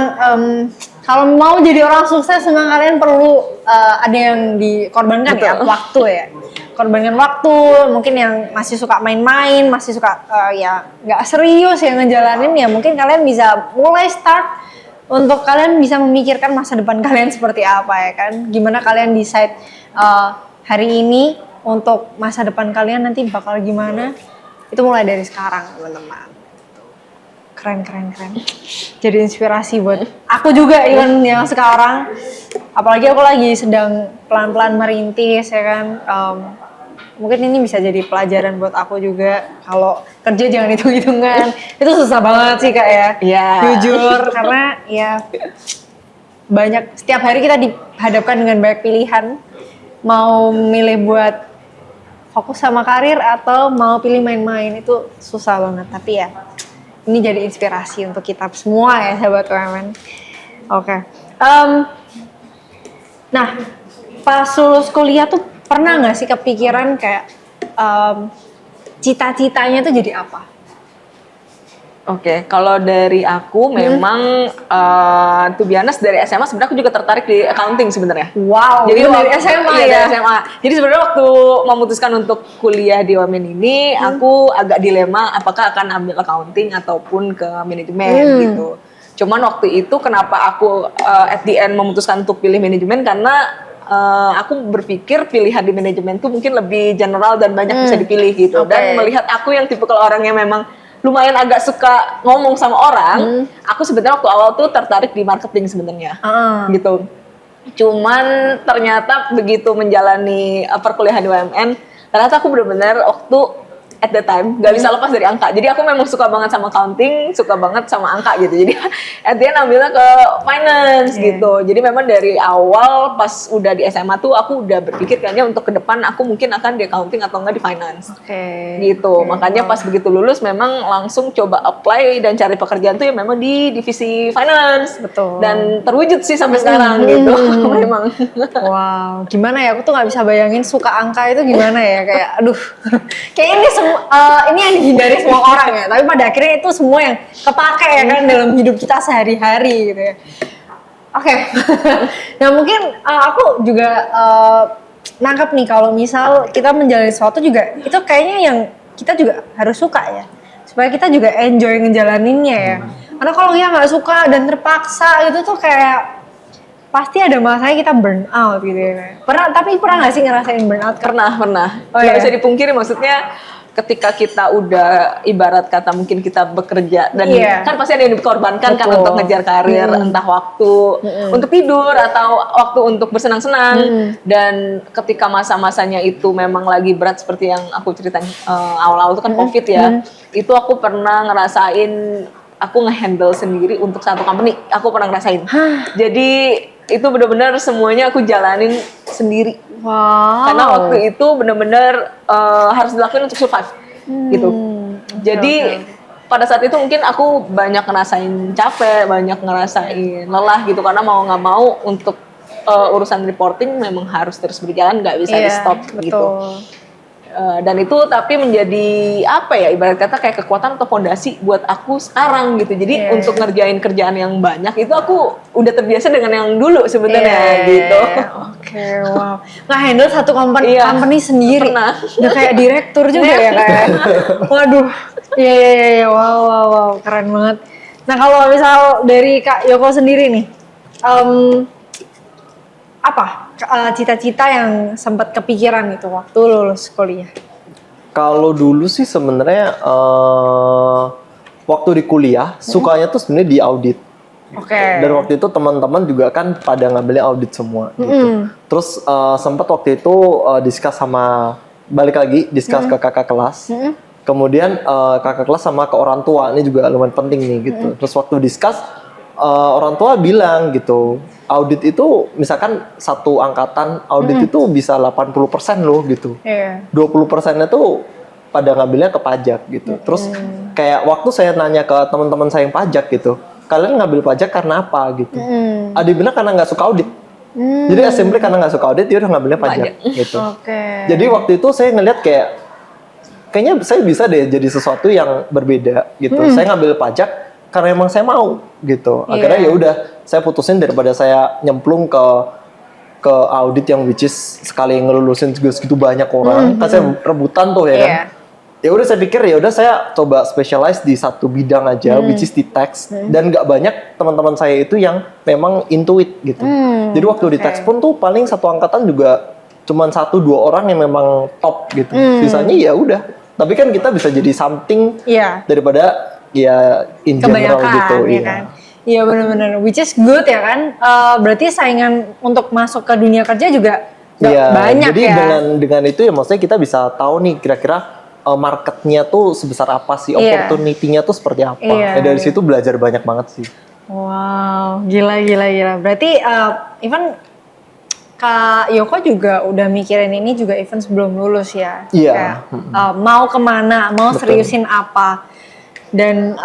Speaker 1: kalau mau jadi orang sukses memang kalian perlu ada yang dikorbankan ya, waktu ya. Korbankan waktu, mungkin yang masih suka main-main, masih suka ya nggak serius ya ngejalanin ya, mungkin kalian bisa mulai start untuk kalian bisa memikirkan masa depan kalian seperti apa ya kan. Gimana kalian decide hari ini untuk masa depan kalian nanti bakal gimana, itu mulai dari sekarang teman-teman. Keren. Jadi inspirasi buat aku juga yang sekarang. Apalagi aku lagi sedang pelan-pelan merintis ya kan. Mungkin ini bisa jadi pelajaran buat aku juga. Kalau kerja jangan hitung-hitungan. Itu susah banget sih Kak ya.
Speaker 2: Iya.
Speaker 1: Jujur, karena ya setiap hari kita dihadapkan dengan banyak pilihan. Mau milih buat fokus sama karir atau mau pilih main-main, itu susah banget. Tapi ya, ini jadi inspirasi untuk kita semua ya, sahabat UMN. Oke. Nah, pas lulus kuliah tuh pernah nggak sih kepikiran kayak cita-citanya tuh jadi apa?
Speaker 2: Oke, kalau dari aku memang to be honest, dari SMA sebenarnya aku juga tertarik di accounting sebenarnya.
Speaker 1: Wow,
Speaker 2: Jadi
Speaker 1: itu dari
Speaker 2: waktu-
Speaker 1: SMA
Speaker 2: iya,
Speaker 1: ya?
Speaker 2: dari SMA. Jadi sebenarnya waktu memutuskan untuk kuliah di UMN ini, aku agak dilema apakah akan ambil accounting ataupun ke manajemen gitu. Cuman waktu itu kenapa aku at the end memutuskan untuk pilih manajemen, karena aku berpikir pilihan di manajemen tuh mungkin lebih general dan banyak bisa dipilih gitu.
Speaker 1: Oke.
Speaker 2: Dan melihat aku yang tipe kalau orang yang memang lumayan agak suka ngomong sama orang, aku sebenarnya waktu awal tuh tertarik di marketing sebenarnya, gitu. Cuman ternyata begitu menjalani perkuliahan di UMN, ternyata aku benar-benar waktu at the time gak bisa lepas dari angka. Jadi aku memang suka banget sama accounting, suka banget sama angka gitu. Jadi at the end ambilnya ke finance gitu. Jadi memang dari awal pas udah di SMA tuh aku udah berpikir kayaknya untuk ke depan aku mungkin akan di accounting atau enggak di finance. Gitu. Makanya pas begitu lulus memang langsung coba apply dan cari pekerjaan tuh ya memang di divisi finance.
Speaker 1: Betul.
Speaker 2: Dan terwujud sih sampai sekarang gitu. Memang.
Speaker 1: Wow, gimana ya? Aku tuh nggak bisa bayangin suka angka itu gimana ya? Kayak, aduh, kayak ini yang dihindari semua orang ya. Tapi pada akhirnya itu semua yang kepake ya kan dalam hidup kita sehari-hari gitu ya. Oke, nah mungkin aku juga nangkep nih kalau misal kita menjalani sesuatu juga itu kayaknya yang kita juga harus suka ya, supaya kita juga enjoy ngejalaninnya ya. Karena kalau ya nggak suka dan terpaksa itu tuh kayak pasti ada masanya kita burn out gitu ya. Tapi pernah nggak sih ngerasain burn out?
Speaker 2: Pernah.
Speaker 1: Oh,
Speaker 2: Nggak
Speaker 1: iya?
Speaker 2: bisa dipungkiri, maksudnya ketika kita udah ibarat kata mungkin kita bekerja dan kan pasti ada yang dikorbankan kan
Speaker 1: Betul.
Speaker 2: untuk ngejar karir, entah waktu untuk tidur atau waktu untuk bersenang-senang. Dan ketika masa-masanya itu memang lagi berat seperti yang aku ceritain awal-awal itu kan COVID ya, itu aku pernah ngerasain aku nge-handle sendiri untuk satu company, aku pernah ngerasain. Jadi itu benar-benar semuanya aku jalanin sendiri.
Speaker 1: Wow.
Speaker 2: Karena waktu itu benar-benar harus dilakuin untuk survive gitu. Jadi pada saat itu mungkin aku banyak ngerasain capek, banyak ngerasain lelah gitu, karena mau nggak mau untuk urusan reporting memang harus terus berjalan, nggak bisa di stop gitu. Dan itu tapi menjadi apa ya, ibarat kata kayak kekuatan atau fondasi buat aku sekarang gitu. Jadi untuk ngerjain kerjaan yang banyak itu aku udah terbiasa dengan yang dulu sebenarnya gitu.
Speaker 1: Oke, wow. Nge-handle satu company sendiri.
Speaker 2: Pernah.
Speaker 1: Udah kayak direktur juga ya kayak. Waduh. Iya. Wow. Keren banget. Nah, kalau misal dari Kak Yoko sendiri nih, apa cita-cita yang sempat kepikiran itu waktu lulus kuliah?
Speaker 3: Kalau dulu sih sebenarnya waktu di kuliah sukanya tuh sebenarnya di audit.
Speaker 1: Oke.
Speaker 3: Dan waktu itu teman-teman juga kan pada ngambilnya audit semua gitu. Terus sempat waktu itu discuss ke kakak kelas. Kemudian kakak kelas sama ke orang tua, ini juga lumayan penting nih gitu. Terus waktu discuss orang tua bilang gitu, audit itu misalkan satu angkatan audit itu bisa 80% loh gitu. 20%-nya tuh pada ngambilnya ke pajak gitu. Terus kayak waktu saya nanya ke teman-teman saya yang pajak gitu, kalian ngambil pajak karena apa gitu? Ada bilang karena nggak suka audit. Jadi assembly karena nggak suka audit dia udah ngambilnya pajak gitu. Jadi waktu itu saya ngeliat kayaknya saya bisa deh jadi sesuatu yang berbeda gitu. Saya ngambil pajak karena emang saya mau gitu. Akhirnya ya udah saya putusin daripada saya nyemplung ke audit yang which is sekali ngelulusin segitu banyak orang, kan saya rebutan tuh ya kan. Ya udah saya pikir ya udah saya coba specialize di satu bidang aja which is di tax, dan nggak banyak teman-teman saya itu yang memang into it gitu. Jadi waktu di tax pun tuh paling satu angkatan juga cuman 1-2 orang yang memang top gitu. Sisanya ya udah. Tapi kan kita bisa jadi something daripada ya in general gitu
Speaker 1: ya kan? Iya benar-benar, which is good ya kan. Berarti saingan untuk masuk ke dunia kerja juga banyak
Speaker 3: jadi
Speaker 1: ya.
Speaker 3: dengan itu ya maksudnya kita bisa tahu nih kira-kira marketnya tuh sebesar apa sih, opportunity-nya tuh seperti apa. Dari situ belajar banyak banget sih.
Speaker 1: Wow, gila. Berarti even Kak Yoko juga udah mikirin ini juga even sebelum lulus ya.
Speaker 3: Iya.
Speaker 1: Kayak, mau kemana, mau
Speaker 3: Betul.
Speaker 1: seriusin apa. Dan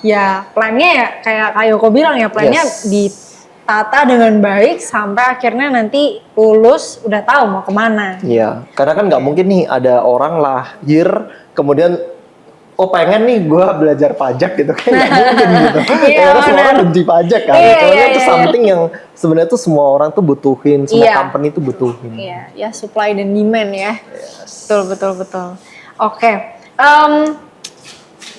Speaker 1: ya plannya ya kayak Kak Yoko bilang ya, plannya
Speaker 3: Yes.
Speaker 1: ditata dengan baik sampai akhirnya nanti lulus udah tahu mau kemana.
Speaker 3: Iya, karena kan nggak mungkin nih ada orang lahir kemudian pengen nih gue belajar pajak gitu kan nggak mungkin gitu.
Speaker 1: Iya,
Speaker 3: Karena semua
Speaker 1: benar.
Speaker 3: orang benci pajak kan.
Speaker 1: Iya,
Speaker 3: Soalnya
Speaker 1: iya,
Speaker 3: itu
Speaker 1: iya.
Speaker 3: something yang sebenarnya tuh semua orang tuh butuhin, semua
Speaker 1: Iya.
Speaker 3: company tuh butuhin.
Speaker 1: Iya, ya supply dan demand ya. Betul. Oke.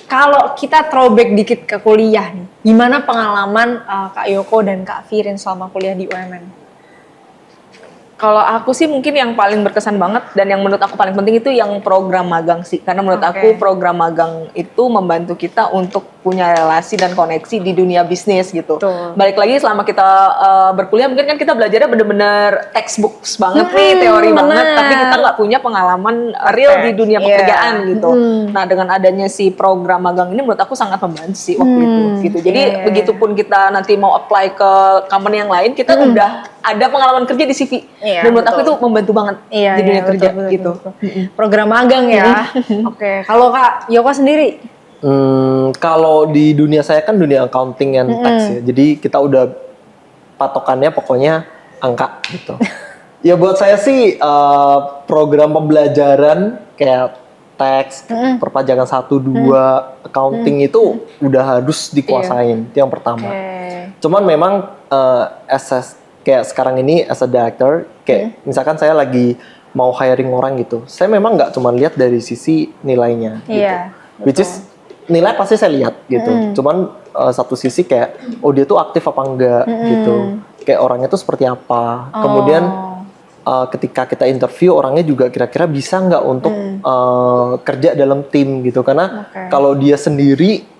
Speaker 1: Kalau kita throwback dikit ke kuliah nih, gimana pengalaman Kak Yoko dan Kak Firin selama kuliah di UMN?
Speaker 2: Kalau aku sih mungkin yang paling berkesan banget dan yang menurut aku paling penting itu yang program magang sih. Karena menurut
Speaker 1: Oke.
Speaker 2: aku program magang itu membantu kita untuk punya relasi dan koneksi di dunia bisnis gitu.
Speaker 1: Betul.
Speaker 2: Balik lagi selama kita berkuliah mungkin kan kita belajarnya bener-bener textbooks banget nih, teori banget.
Speaker 1: bener.
Speaker 2: Tapi kita nggak punya pengalaman real di dunia
Speaker 1: Iya.
Speaker 2: pekerjaan gitu. Nah dengan adanya si program magang ini menurut aku sangat membantu sih waktu itu gitu. Jadi
Speaker 1: Iya.
Speaker 2: begitupun kita nanti mau apply ke company yang lain, kita udah ada pengalaman kerja di CV.
Speaker 1: Iya,
Speaker 2: Dan menurut aku
Speaker 1: betul.
Speaker 2: itu membantu banget
Speaker 1: Iya,
Speaker 2: di dunia
Speaker 1: iya,
Speaker 2: kerja
Speaker 1: betul,
Speaker 2: gitu.
Speaker 1: Program magang ya. Oke, kalau Kak Yoko sendiri?
Speaker 3: Kalau di dunia saya kan dunia accounting and tax ya. Jadi kita udah patokannya pokoknya angka gitu. Ya buat saya sih program pembelajaran kayak tax, perpajakan 1, 2, accounting itu udah harus dikuasain. Itu yang pertama.
Speaker 1: Oke.
Speaker 3: Cuman memang kayak sekarang ini as a director, kayak misalkan saya lagi mau hiring orang gitu, saya memang nggak cuma lihat dari sisi nilainya gitu.
Speaker 1: Iya,
Speaker 3: Which is nilai pasti saya lihat gitu. Cuman satu sisi kayak dia tuh aktif apa enggak gitu. Kayak orangnya tuh seperti apa. Kemudian ketika kita interview orangnya juga kira-kira bisa nggak untuk kerja dalam tim gitu. Karena
Speaker 1: Oke.
Speaker 3: kalau dia sendiri,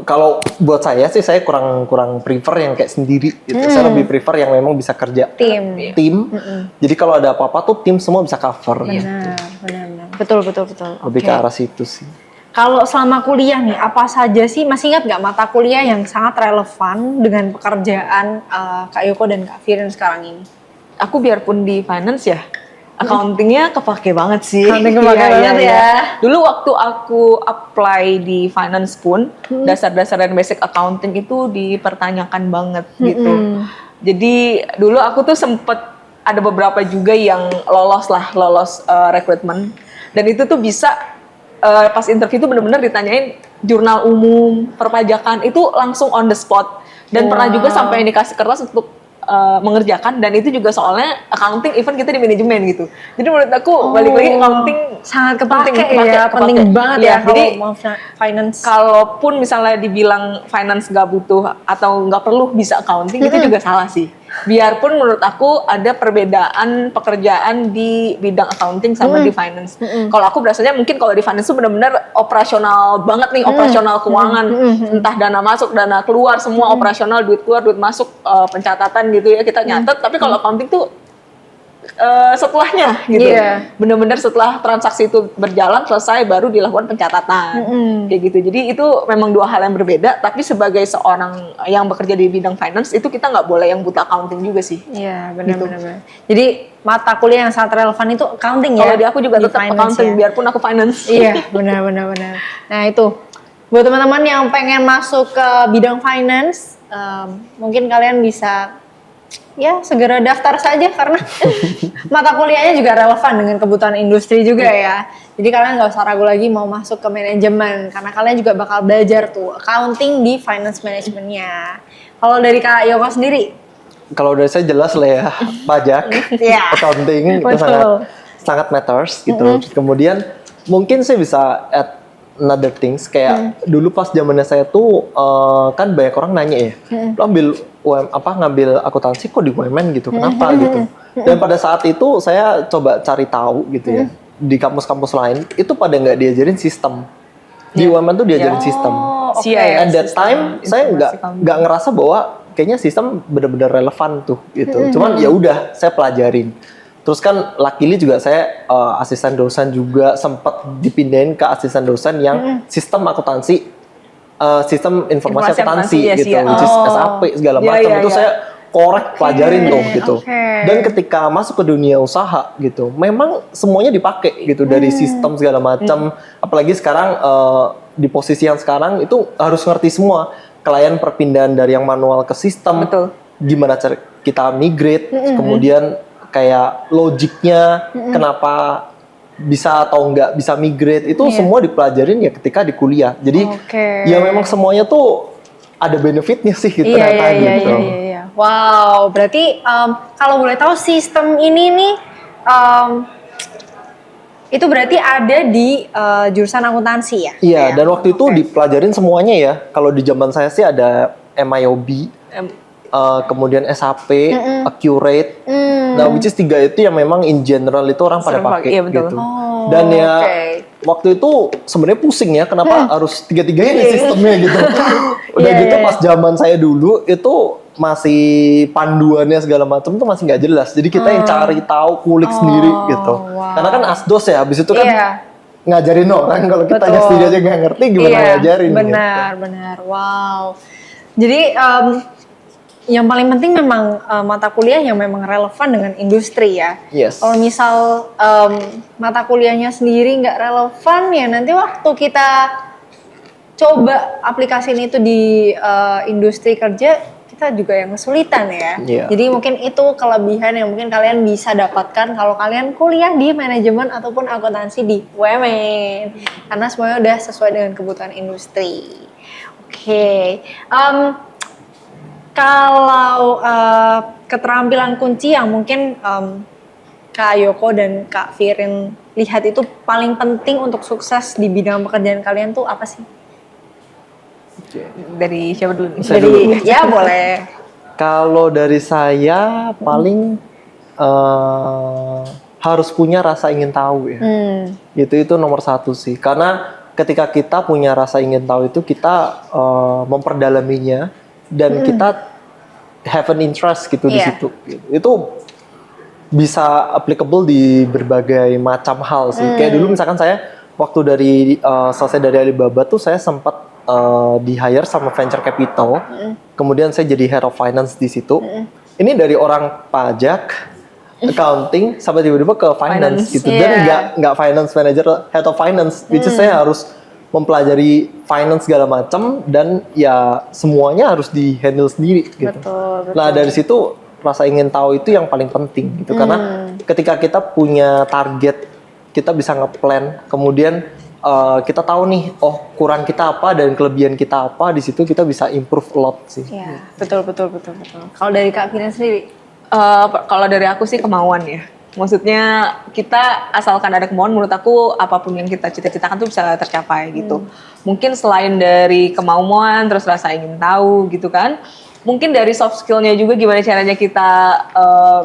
Speaker 3: kalau buat saya sih saya kurang prefer yang kayak sendiri gitu. Saya lebih prefer yang memang bisa kerja
Speaker 1: Tim.
Speaker 3: Jadi kalau ada apa-apa tuh tim semua bisa cover.
Speaker 1: Benar. Betul.
Speaker 3: Lebih
Speaker 1: Oke.
Speaker 3: ke arah situ sih.
Speaker 1: Kalau selama kuliah nih, apa saja sih, masih ingat nggak mata kuliah yang sangat relevan dengan pekerjaan Kak Yoko dan Kak Firin sekarang ini?
Speaker 2: Aku biarpun di finance ya, accountingnya kepake banget sih.
Speaker 1: Accounting kepake
Speaker 2: Iya,
Speaker 1: banget
Speaker 2: iya.
Speaker 1: ya.
Speaker 2: Dulu waktu aku apply di finance pun, dasar-dasar dan basic accounting itu dipertanyakan banget gitu. Jadi dulu aku tuh sempet ada beberapa juga yang lolos rekrutmen. Dan itu tuh bisa pas interview itu bener-bener ditanyain jurnal umum, perpajakan, itu langsung on the spot. Dan pernah juga sampai dikasih kertas untuk mengerjakan, dan itu juga soalnya accounting even kita di manajemen gitu. Jadi menurut aku balik lagi accounting
Speaker 1: Sangat kepake
Speaker 2: kepake.
Speaker 1: penting banget
Speaker 2: Iya,
Speaker 1: ya
Speaker 2: jadi
Speaker 1: kalau mau finance.
Speaker 2: kalaupun misalnya dibilang finance nggak butuh atau nggak perlu bisa accounting, itu juga salah sih. Biarpun menurut aku ada perbedaan pekerjaan di bidang accounting sama di finance. Kalau aku berasanya mungkin kalau di finance itu benar-benar operasional banget nih, operasional keuangan, entah dana masuk, dana keluar, semua operasional, duit keluar, duit masuk, pencatatan gitu ya kita nyatet. Tapi kalau accounting tuh setelahnya gitu, bener-bener setelah transaksi itu berjalan selesai baru dilakukan pencatatan kayak gitu. Jadi itu memang dua hal yang berbeda. Tapi sebagai seorang yang bekerja di bidang finance itu kita nggak boleh yang buta accounting juga sih.
Speaker 1: Iya, benar. Jadi mata kuliah yang sangat relevan itu accounting ya.
Speaker 2: Kalau di aku juga tetap
Speaker 1: finance
Speaker 2: accounting
Speaker 1: ya.
Speaker 2: biarpun aku finance.
Speaker 1: Iya, benar. Nah itu buat teman-teman yang pengen masuk ke bidang finance, mungkin kalian bisa ya segera daftar saja karena mata kuliahnya juga relevan dengan kebutuhan industri juga ya. Jadi kalian nggak usah ragu lagi mau masuk ke manajemen karena kalian juga bakal belajar tuh accounting di finance manajemennya. Kalau dari Kak Yoko sendiri?
Speaker 3: Kalau dari saya jelas lah ya, pajak,
Speaker 1: Iya.
Speaker 3: accounting itu
Speaker 1: Betul.
Speaker 3: sangat matters gitu. Kemudian mungkin saya bisa add another things kayak dulu pas zamannya saya tuh kan banyak orang nanya ya, lo ngambil akuntansi kok di UMN gitu, kenapa gitu. Dan pada saat itu saya coba cari tahu gitu ya di kampus-kampus lain itu pada nggak diajarin sistem. Di UMN tuh diajarin sistem.
Speaker 1: oke.
Speaker 2: Ya,
Speaker 3: At that
Speaker 2: sistem
Speaker 3: time saya
Speaker 2: informasi
Speaker 3: nggak ngerasa bahwa kayaknya sistem benar-benar relevan tuh gitu. Cuman ya udah saya pelajarin. Terus kan luckily juga saya asisten dosen juga sempat dipindahin ke asisten dosen yang sistem akuntansi sistem informasi
Speaker 2: Informasi
Speaker 3: akuntansi
Speaker 2: akuntansi,
Speaker 3: gitu,
Speaker 2: iya.
Speaker 3: which is SAP segala
Speaker 2: Iya,
Speaker 3: macam
Speaker 2: iya,
Speaker 3: itu
Speaker 2: iya.
Speaker 3: saya korek pelajarin tuh gitu.
Speaker 1: oke.
Speaker 3: Dan ketika masuk ke dunia usaha gitu, memang semuanya dipakai gitu dari sistem segala macam. Apalagi sekarang di posisi yang sekarang itu harus ngerti semua klien perpindahan dari yang manual ke sistem.
Speaker 2: Betul.
Speaker 3: Gimana cara kita migrate, kemudian kayak logiknya kenapa bisa atau nggak bisa migrate itu semua dipelajarin ya ketika di kuliah. Jadi
Speaker 1: Oke.
Speaker 3: ya memang semuanya tuh ada benefitnya sih
Speaker 1: Iya,
Speaker 3: ternyata
Speaker 1: iya,
Speaker 3: gitu.
Speaker 1: iya. Wow, berarti kalau boleh tahu sistem ini nih itu berarti ada di jurusan akuntansi ya?
Speaker 3: Iya, dan waktu itu dipelajarin semuanya ya. Kalau di zaman saya sih ada MIOB, kemudian SAP, Accurate. Nah, which is 3 itu yang memang in general itu orang pada
Speaker 2: Sering pakai,
Speaker 3: pakai
Speaker 2: iya, betul.
Speaker 3: gitu.
Speaker 1: Oh,
Speaker 3: Dan ya
Speaker 1: oke.
Speaker 3: waktu itu sebenarnya pusing ya, kenapa harus 3-3-nya di sistemnya gitu. Udah
Speaker 1: Iya,
Speaker 3: gitu
Speaker 1: iya,
Speaker 3: pas zaman saya dulu itu masih panduannya segala macam tuh masih nggak jelas. Jadi kita yang cari tahu, kulik sendiri gitu.
Speaker 1: wow.
Speaker 3: Karena kan asdos ya, habis itu kan
Speaker 1: Iya.
Speaker 3: ngajarin orang, kalau kita
Speaker 1: Betul.
Speaker 3: sendiri aja nggak ngerti gimana ngajarin gitu.
Speaker 1: benar. Wow. Jadi yang paling penting memang mata kuliah yang memang relevan dengan industri ya.
Speaker 3: Yes.
Speaker 1: Kalau misal mata kuliahnya sendiri nggak relevan ya nanti waktu kita coba aplikasiin itu di industri kerja kita juga yang kesulitan ya.
Speaker 3: Iya.
Speaker 1: Jadi mungkin itu kelebihan yang mungkin kalian bisa dapatkan kalau kalian kuliah di manajemen ataupun akuntansi di UMN. Karena semuanya udah sesuai dengan kebutuhan industri. Oke. Kalau keterampilan kunci yang mungkin Kak Yoko dan Kak Firin lihat itu paling penting untuk sukses di bidang pekerjaan kalian tuh apa sih?
Speaker 2: Dari siapa dulu nih?
Speaker 3: Saya
Speaker 1: Jadi
Speaker 3: dulu.
Speaker 1: ya boleh.
Speaker 3: Kalau dari saya paling harus punya rasa ingin tahu ya. Itu nomor 1 sih. Karena ketika kita punya rasa ingin tahu itu kita memperdalaminya dan kita have an interest gitu di
Speaker 1: Iya.
Speaker 3: situ. Gitu. Itu bisa applicable di berbagai macam hal sih. Kayak dulu misalkan saya waktu dari selesai dari Alibaba tuh saya sempat di hire sama venture capital. Kemudian saya jadi head of finance di situ. Ini dari orang pajak, accounting sampai tiba-tiba ke finance gitu. Dan
Speaker 1: Iya.
Speaker 3: nggak finance manager, head of finance. Which is saya harus mempelajari finance segala macam dan ya semuanya harus di handle sendiri gitu.
Speaker 1: Betul.
Speaker 3: Nah dari situ rasa ingin tahu itu yang paling penting gitu karena ketika kita punya target kita bisa ngeplan kemudian kita tahu nih oh kurang kita apa dan kelebihan kita apa di situ kita bisa improve a lot sih.
Speaker 1: Ya, betul. Kalau dari Kak Firin sendiri?
Speaker 2: Kalau dari aku sih kemauan ya. Maksudnya kita asalkan ada kemauan, menurut aku apapun yang kita cita-citakan tuh bisa tercapai gitu. Mungkin selain dari kemauan, terus rasa ingin tahu gitu kan. Mungkin dari soft skill-nya juga gimana caranya kita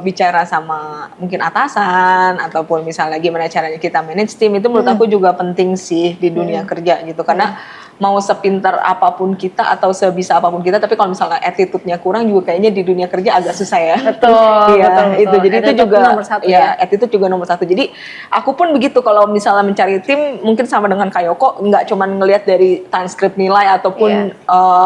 Speaker 2: bicara sama mungkin atasan ataupun misalnya gimana caranya kita manage tim itu menurut aku juga penting sih di dunia kerja gitu. Karena mau sepintar apapun kita atau sebisa apapun kita tapi kalau misalnya attitude-nya kurang juga kayaknya di dunia kerja agak susah ya.
Speaker 1: Betul,
Speaker 2: Iya,
Speaker 1: betul.
Speaker 2: itu jadi itu
Speaker 1: Attitude
Speaker 2: juga
Speaker 1: nomor 1
Speaker 2: ya, attitude juga nomor 1. Jadi aku pun begitu kalau misalnya mencari tim mungkin sama dengan Kak Yoko nggak cuma ngelihat dari transkrip nilai ataupun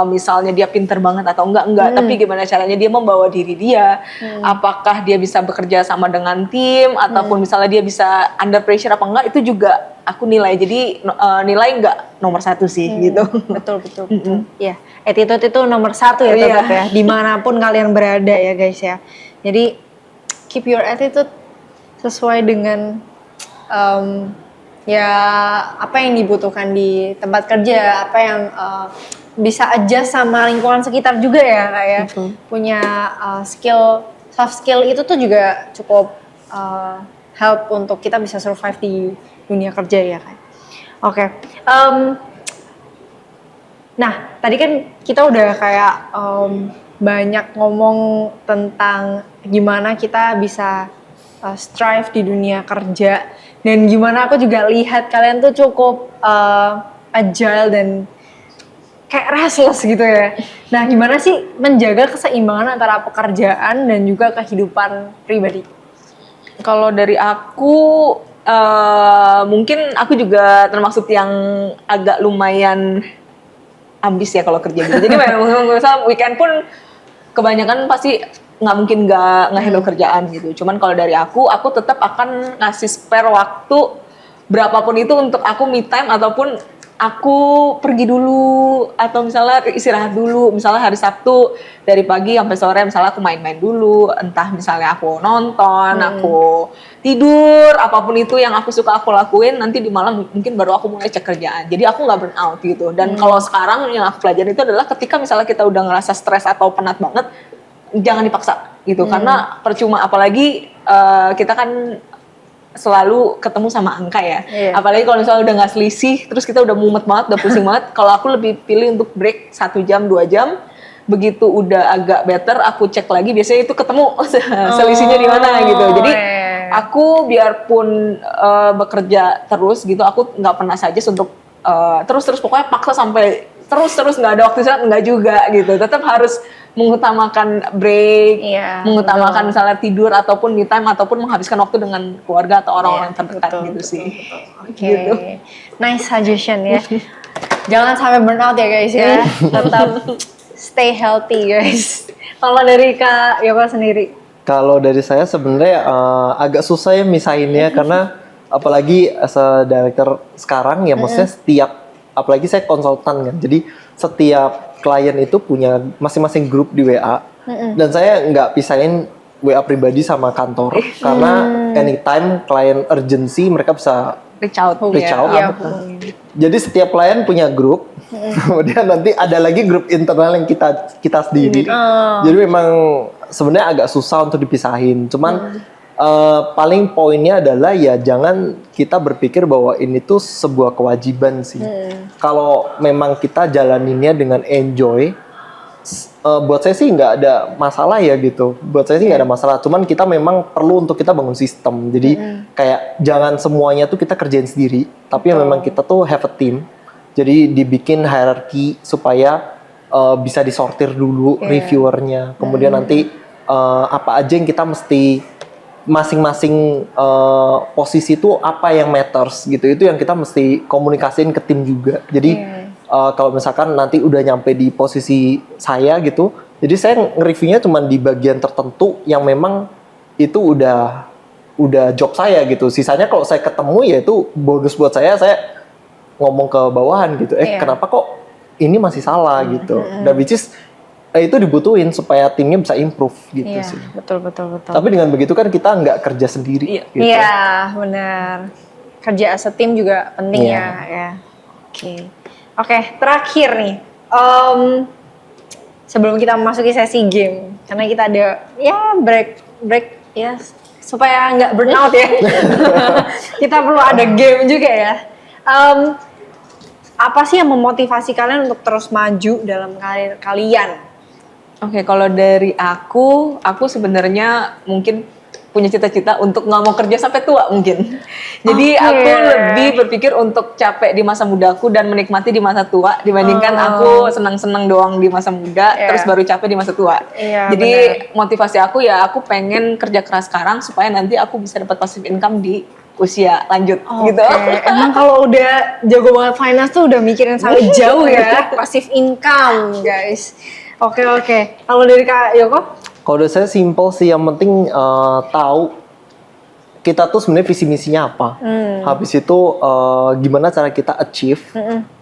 Speaker 2: misalnya dia pinter banget atau enggak, tapi gimana caranya dia membawa diri dia, apakah dia bisa bekerja sama dengan tim ataupun misalnya dia bisa under pressure apa enggak itu juga aku nilai. Jadi nilai nggak nomor 1 sih gitu.
Speaker 1: Betul. Iya, attitude itu nomor 1 ya tetap ya. Dimanapun kalian berada ya guys ya. Jadi keep your attitude sesuai dengan ya apa yang dibutuhkan di tempat kerja, apa yang bisa adjust sama lingkungan sekitar juga ya Kak ya. Punya soft skill itu tuh juga cukup help untuk kita bisa survive di dunia kerja ya Kak. Oke. Nah, tadi kan kita udah kayak banyak ngomong tentang gimana kita bisa strive di dunia kerja dan gimana aku juga lihat kalian tuh cukup agile dan kayak restless gitu ya. Nah, gimana sih menjaga keseimbangan antara pekerjaan dan juga kehidupan pribadi?
Speaker 2: Kalau dari aku mungkin aku juga termasuk yang agak lumayan ambis ya kalau kerja gitu. Jadi memang misal weekend pun kebanyakan pasti nggak mungkin nggak handle kerjaan gitu. Cuman kalau dari aku tetap akan ngasih spare waktu berapapun itu untuk aku me time ataupun aku pergi dulu atau misalnya istirahat dulu. Misalnya hari Sabtu dari pagi sampai sore misalnya aku main-main dulu, entah misalnya aku nonton, aku tidur, apapun itu yang aku suka aku lakuin. Nanti di malam mungkin baru aku mulai cek kerjaan. Jadi aku nggak burn out gitu. Dan kalau sekarang yang aku pelajari itu adalah ketika misalnya kita udah ngerasa stres atau penat banget, jangan dipaksa gitu. Karena percuma, apalagi kita kan selalu ketemu sama angka ya. Apalagi kalau misalnya udah nggak selisih, terus kita udah mumet banget, udah pusing banget. Kalau aku lebih pilih untuk break 1 jam, 2 jam. Begitu udah agak better, aku cek lagi. Biasanya itu ketemu selisihnya di mana gitu. Jadi aku biarpun bekerja terus gitu, aku nggak pernah saja untuk terus pokoknya paksa sampai terus nggak ada waktu istirahat, nggak juga gitu. Tetap harus mengutamakan break, mengutamakan misalnya tidur ataupun me time ataupun menghabiskan waktu dengan keluarga atau orang-orang terdekat gitu sih.
Speaker 1: Oke.
Speaker 2: Gitu.
Speaker 1: Nice suggestion ya. Jangan sampai burnout ya guys ya. Tetap stay healthy guys. Kalau dari Kak Yoko sendiri?
Speaker 3: Kalau dari saya sebenarnya agak susah ya misahinnya karena apalagi as a director sekarang ya maksudnya setiap, apalagi saya konsultan kan, jadi setiap klien itu punya masing-masing grup di WA dan saya nggak pisahin WA pribadi sama kantor karena anytime klien urgency mereka bisa
Speaker 2: Reach out.
Speaker 1: Iya.
Speaker 3: Jadi setiap klien punya grup, kemudian nanti ada lagi grup internal yang kita sendiri. Jadi memang sebenarnya agak susah untuk dipisahin. Cuman paling poinnya adalah ya jangan kita berpikir bahwa ini tuh sebuah kewajiban sih. Kalau memang kita jalaninnya dengan enjoy, buat saya sih nggak ada masalah ya gitu. Buat saya sih nggak ada masalah. Cuman kita memang perlu untuk kita bangun sistem. Jadi kayak jangan semuanya tuh kita kerjain sendiri. Tapi memang kita tuh have a team. Jadi dibikin hierarki supaya bisa disortir dulu reviewernya. Kemudian nanti apa aja yang kita mesti masing-masing posisi itu apa yang matters gitu. Itu yang kita mesti komunikasiin ke tim juga. Jadi kalau misalkan nanti udah nyampe di posisi saya gitu, jadi saya nge-reviewnya cuma di bagian tertentu yang memang itu udah job saya gitu. Sisanya kalau saya ketemu ya itu bonus buat saya ngomong ke bawahan gitu. Kenapa kok ini masih salah gitu. Dan which is itu dibutuhin supaya timnya bisa improve gitu sih.
Speaker 1: Betul.
Speaker 3: Tapi dengan begitu kan kita nggak kerja sendiri. Gitu.
Speaker 1: Iya, benar. Kerja as a team juga penting ya. Oke, terakhir nih. Sebelum kita memasuki sesi game, karena kita ada break ya supaya nggak burnout ya. Kita perlu ada game juga ya. Apa sih yang memotivasi kalian untuk terus maju dalam karir kalian?
Speaker 2: Oke, kalau dari aku sebenarnya mungkin punya cita-cita untuk nggak mau kerja sampai tua mungkin. Jadi aku lebih berpikir untuk capek di masa mudaku dan menikmati di masa tua dibandingkan aku senang-senang doang di masa muda terus baru capek di masa tua. Jadi motivasi aku ya aku pengen kerja keras sekarang supaya nanti aku bisa dapat passive income di usia lanjut gitu.
Speaker 1: Emang kalau udah jago banget finance tuh udah mikirin sampai jauh ya, passive income guys. Oke. Kalau dari Kak Yoko?
Speaker 3: Kalau dari saya simple sih, yang penting tahu kita tuh sebenarnya visi misinya apa. Habis itu gimana cara kita achieve.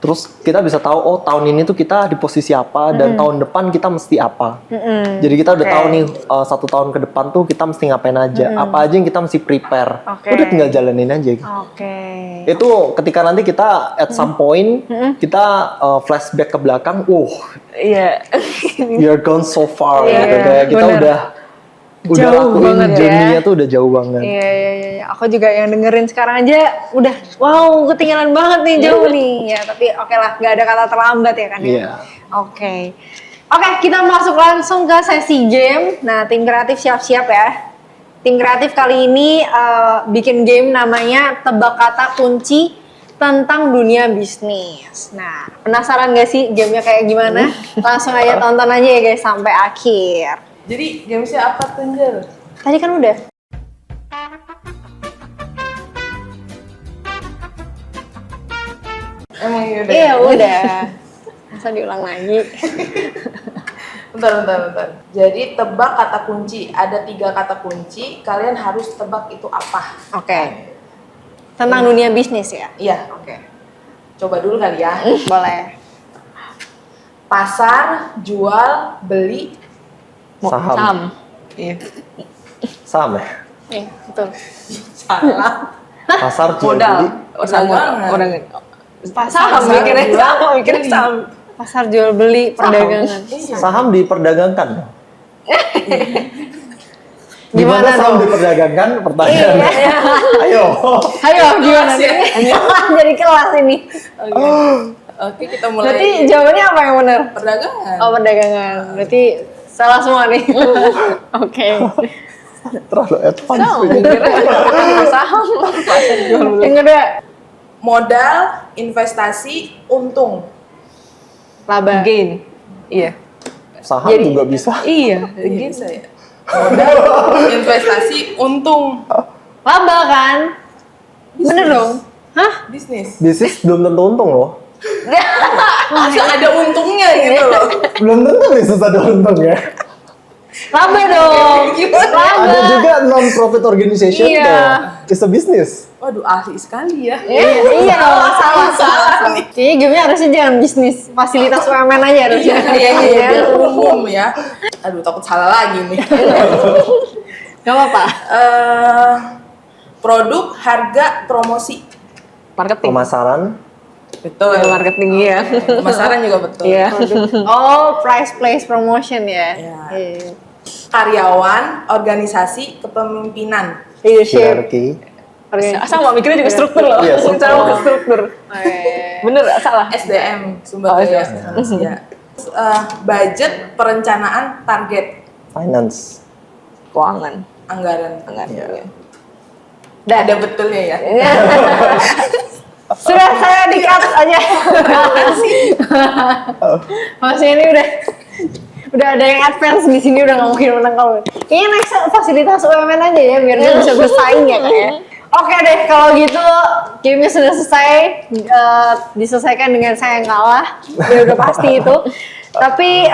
Speaker 3: Terus kita bisa tahu oh tahun ini tuh kita di posisi apa dan tahun depan kita mesti apa. Jadi kita udah tahu nih 1 tahun ke depan tuh kita mesti ngapain aja. Apa aja yang kita mesti prepare. Udah tinggal jalanin aja gitu. Itu ketika nanti kita at some point kita flashback ke belakang, we are gone so far gitu. Kayak kita udah lakuin journey-nya tuh udah jauh banget.
Speaker 1: Iya. Aku juga yang dengerin sekarang aja udah wow ketinggalan banget nih jauh nih. Ya tapi oke lah, nggak ada kata terlambat ya kan ya. Oke, kita masuk langsung ke sesi game. Nah tim kreatif siap-siap ya. Tim kreatif kali ini bikin game namanya tebak kata kunci tentang dunia bisnis. Nah penasaran gak sih gamenya kayak gimana? Langsung aja tonton aja ya guys sampai akhir.
Speaker 2: Jadi gamesnya apa tuh Angel?
Speaker 1: Tadi kan udah.
Speaker 2: Emang udah?
Speaker 1: Iya udah. Masa diulang lagi?
Speaker 4: Bentar. Jadi tebak kata kunci. Ada 3 kata kunci. Kalian harus tebak itu apa.
Speaker 1: Oke. Tentang dunia bisnis ya?
Speaker 4: Iya, oke. Coba dulu kali ya.
Speaker 1: Boleh.
Speaker 4: Pasar, jual, beli.
Speaker 3: Saham.
Speaker 2: Iya.
Speaker 3: Saham ya?
Speaker 1: Iya, betul.
Speaker 4: Salah.
Speaker 3: Pasar jual
Speaker 2: Modal.
Speaker 3: beli.
Speaker 2: Orang
Speaker 1: Pasar,
Speaker 2: saham mikirnya saham, mikirnya
Speaker 4: beli.
Speaker 2: saham.
Speaker 1: pasar jual beli perdagangan.
Speaker 3: Saham diperdagangkan.
Speaker 1: Gimana
Speaker 3: Gimana saham
Speaker 1: dong?
Speaker 3: diperdagangkan? Pertanyaan. Ayo.
Speaker 1: Ayo gimana
Speaker 4: Kelas ya?
Speaker 1: nih? Jadi kelas ini.
Speaker 4: Oke, kita mulai.
Speaker 1: Berarti jawabannya apa yang benar?
Speaker 4: Perdagangan.
Speaker 1: Oh, perdagangan. Berarti salah semua nih. Oke.
Speaker 3: Terlalu advance.
Speaker 2: Saham, mikirnya saham. Pasar jual beli.
Speaker 1: Yang kedua,
Speaker 4: Modal, investasi, untung.
Speaker 1: laba.
Speaker 2: Gain. Iya.
Speaker 3: Saham
Speaker 1: Jadi-
Speaker 3: juga bisa.
Speaker 2: Iya,
Speaker 4: Iya, bisa ya. Modal, investasi, untung.
Speaker 1: Laba kan? Bener dong? Hah?
Speaker 4: Bisnis.
Speaker 3: Bisnis belum tentu untung loh.
Speaker 4: Masa ada untungnya gitu loh.
Speaker 3: Belum tentu bisnis ada untung ya.
Speaker 1: Laba dong. Laba.
Speaker 3: Ada juga non-profit organization
Speaker 1: Iya.
Speaker 3: tuh. It's a business.
Speaker 4: Waduh, ahli sekali ya.
Speaker 1: Iya dong, salah. Kayaknya game-nya harusnya jangan bisnis, fasilitas UMN aja harusnya.
Speaker 4: Iya, biar umum ya. Aduh, takut salah lagi nih.
Speaker 1: Gak apa-apa.
Speaker 4: Produk, harga, promosi.
Speaker 2: Marketing.
Speaker 3: Pemasaran.
Speaker 4: Betul.
Speaker 2: Marketing iya.
Speaker 4: Pemasaran juga betul.
Speaker 2: Iya.
Speaker 1: Oh, price place promotion ya.
Speaker 4: Iya.
Speaker 1: Iya.
Speaker 4: Karyawan, organisasi, kepemimpinan.
Speaker 1: Leadership.
Speaker 3: Hierarchy.
Speaker 2: Sama mikirnya juga struktur loh.
Speaker 3: Iya, struktur.
Speaker 2: Sama struktur.
Speaker 1: Eh,
Speaker 2: Bener, salah.
Speaker 4: SDM, sumber daya manusia. Budget, perencanaan, target,
Speaker 3: Finance.
Speaker 2: Keuangan.
Speaker 4: anggaran.
Speaker 3: Iya.
Speaker 4: Udah ada betulnya ya.
Speaker 1: Sudah saya di-cut aja. Maksudnya ini udah ada yang advance di sini udah nggak mungkin menang kamu. Kayaknya next fasilitas UMN aja ya biar dia bisa bersaing ya kayaknya. Oke deh kalau gitu gamenya sudah selesai, diselesaikan dengan saya yang kalah, ya udah pasti itu. Tapi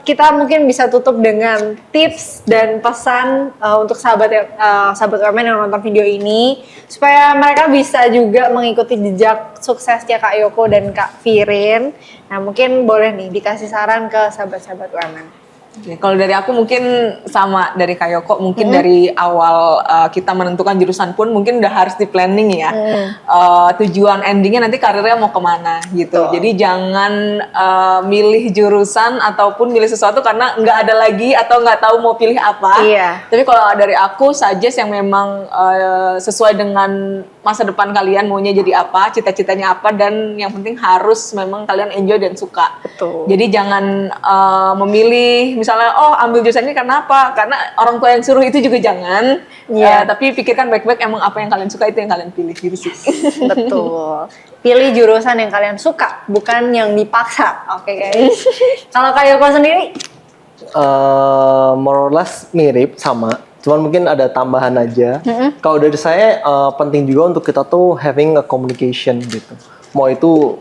Speaker 1: kita mungkin bisa tutup dengan tips dan pesan untuk sahabat UMN yang nonton video ini supaya mereka bisa juga mengikuti jejak suksesnya Kak Yoko dan Kak Firin. Nah mungkin boleh nih dikasih saran ke sahabat-sahabat UMN.
Speaker 2: Oke, kalau dari aku mungkin sama dari Kak Yoko, mungkin dari awal kita menentukan jurusan pun mungkin udah harus di planning ya. Tujuan endingnya nanti karirnya mau kemana gitu.
Speaker 1: Betul.
Speaker 2: Jadi jangan milih jurusan ataupun milih sesuatu karena nggak ada lagi atau nggak tahu mau pilih apa.
Speaker 1: Iya.
Speaker 2: Tapi kalau dari aku suggest yang memang sesuai dengan masa depan kalian maunya jadi apa, cita-citanya apa, dan yang penting harus memang kalian enjoy dan suka.
Speaker 1: Betul.
Speaker 2: Jadi jangan memilih misalnya ambil jurusan ini karena apa? Karena orang tua yang suruh itu juga jangan.
Speaker 1: Iya.
Speaker 2: Tapi pikirkan baik-baik emang apa yang kalian suka itu yang kalian pilih gitu sih.
Speaker 1: Betul. Pilih jurusan yang kalian suka, bukan yang dipaksa. Oke guys. Kalau Kak Yoko sendiri?
Speaker 3: More or less mirip sama, cuman mungkin ada tambahan aja. Kalau dari saya penting juga untuk kita tuh having a communication gitu. Mau itu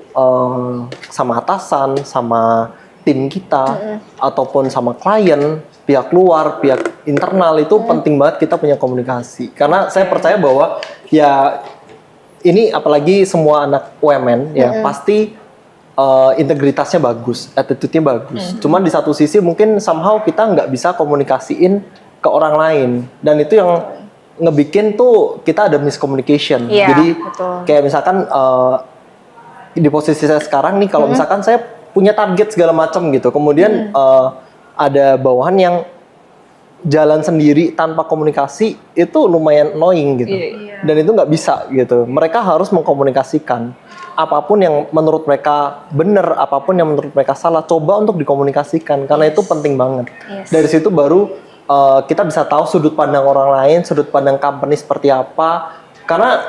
Speaker 3: sama atasan, sama tim kita, ataupun sama klien, pihak luar, pihak internal itu penting banget kita punya komunikasi. Karena saya percaya bahwa ya ini apalagi semua anak UMN ya pasti integritasnya bagus, attitude-nya bagus. Cuman di satu sisi mungkin somehow kita nggak bisa komunikasiin ke orang lain, dan itu yang ngebikin tuh kita ada miscommunication.
Speaker 1: Iya,
Speaker 3: Jadi
Speaker 1: betul.
Speaker 3: kayak misalkan di posisi saya sekarang nih, kalau misalkan saya punya target segala macam gitu, kemudian ada bawahan yang jalan sendiri tanpa komunikasi, itu lumayan annoying gitu.
Speaker 2: Iya.
Speaker 3: Dan itu nggak bisa gitu. Mereka harus mengkomunikasikan apapun yang menurut mereka benar, apapun yang menurut mereka salah, coba untuk dikomunikasikan karena itu penting banget.
Speaker 1: Yes.
Speaker 3: Dari situ baru kita bisa tahu sudut pandang orang lain, sudut pandang company seperti apa. Karena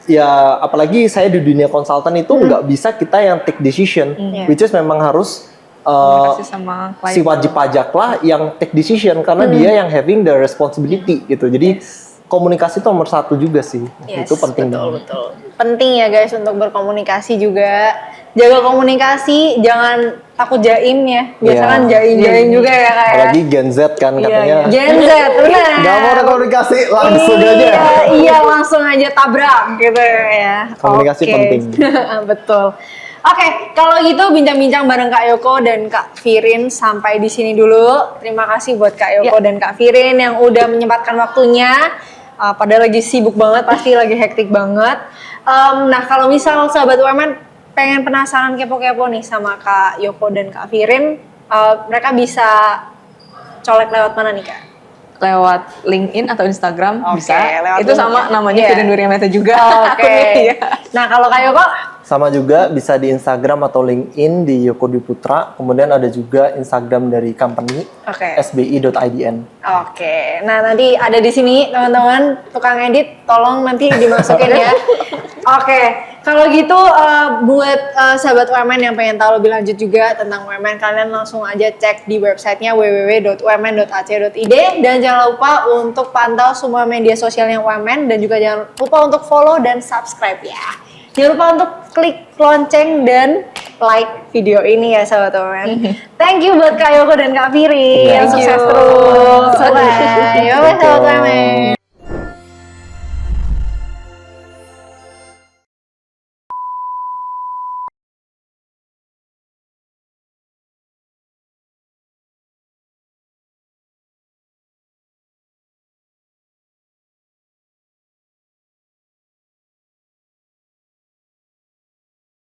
Speaker 3: ya apalagi saya di dunia konsultan itu nggak bisa kita yang take decision, which is memang harus
Speaker 2: Komunikasi sama klien.
Speaker 3: si wajib pajak lah yang take decision karena dia yang having the responsibility gitu. Jadi komunikasi itu nomor satu juga sih.
Speaker 1: Yes,
Speaker 3: Itu penting
Speaker 1: betul,
Speaker 3: banget.
Speaker 1: betul. Penting ya guys untuk berkomunikasi juga. jaga komunikasi, jangan takut jaim ya. Biasa
Speaker 3: Iya.
Speaker 1: kan jaim juga ya kayak.
Speaker 3: Apalagi Gen Z kan katanya.
Speaker 1: Gen Z, benar.
Speaker 3: Gak mau ada komunikasi, langsung aja.
Speaker 1: Iya, langsung aja tabrak gitu ya.
Speaker 3: Komunikasi
Speaker 1: Oke.
Speaker 3: penting.
Speaker 1: Betul. Oke, kalau gitu bincang-bincang bareng Kak Yoko dan Kak Firin sampai di sini dulu. Terima kasih buat Kak Yoko dan Kak Firin yang udah menyempatkan waktunya. Padahal lagi sibuk banget, pasti lagi hektik banget. Nah, kalau misal sahabat UMN pengen penasaran kepo-kepo nih sama Kak Yoko dan Kak Firin, mereka bisa colek lewat mana nih Kak?
Speaker 2: Lewat LinkedIn atau Instagram
Speaker 1: Oke,
Speaker 2: bisa.
Speaker 1: lewat
Speaker 2: Itu sama
Speaker 1: LinkedIn.
Speaker 2: namanya
Speaker 1: Iya.
Speaker 2: Firin Duriameta juga.
Speaker 1: Oke.
Speaker 2: akunnya, ya.
Speaker 1: Nah, kalau Kak Yoko?
Speaker 3: Sama juga bisa di Instagram atau LinkedIn di Yoko Dwi Putra. Kemudian ada juga Instagram dari company
Speaker 1: Oke.
Speaker 3: sbi.idn.
Speaker 1: Oke, nah nanti ada di sini teman-teman tukang edit, tolong nanti dimasukin ya. Oke, kalau gitu buat sahabat UMN yang pengen tahu lebih lanjut juga tentang UMN, kalian langsung aja cek di websitenya www.umn.ac.id dan jangan lupa untuk pantau semua media sosialnya UMN dan juga jangan lupa untuk follow dan subscribe ya. Jangan lupa untuk klik lonceng dan like video ini ya sahabat UMN. Thank you buat Kak Yoko dan Kak Firin.
Speaker 3: Thank
Speaker 1: Sukses
Speaker 2: you.
Speaker 1: terus. Bye. Bye sahabat UMN.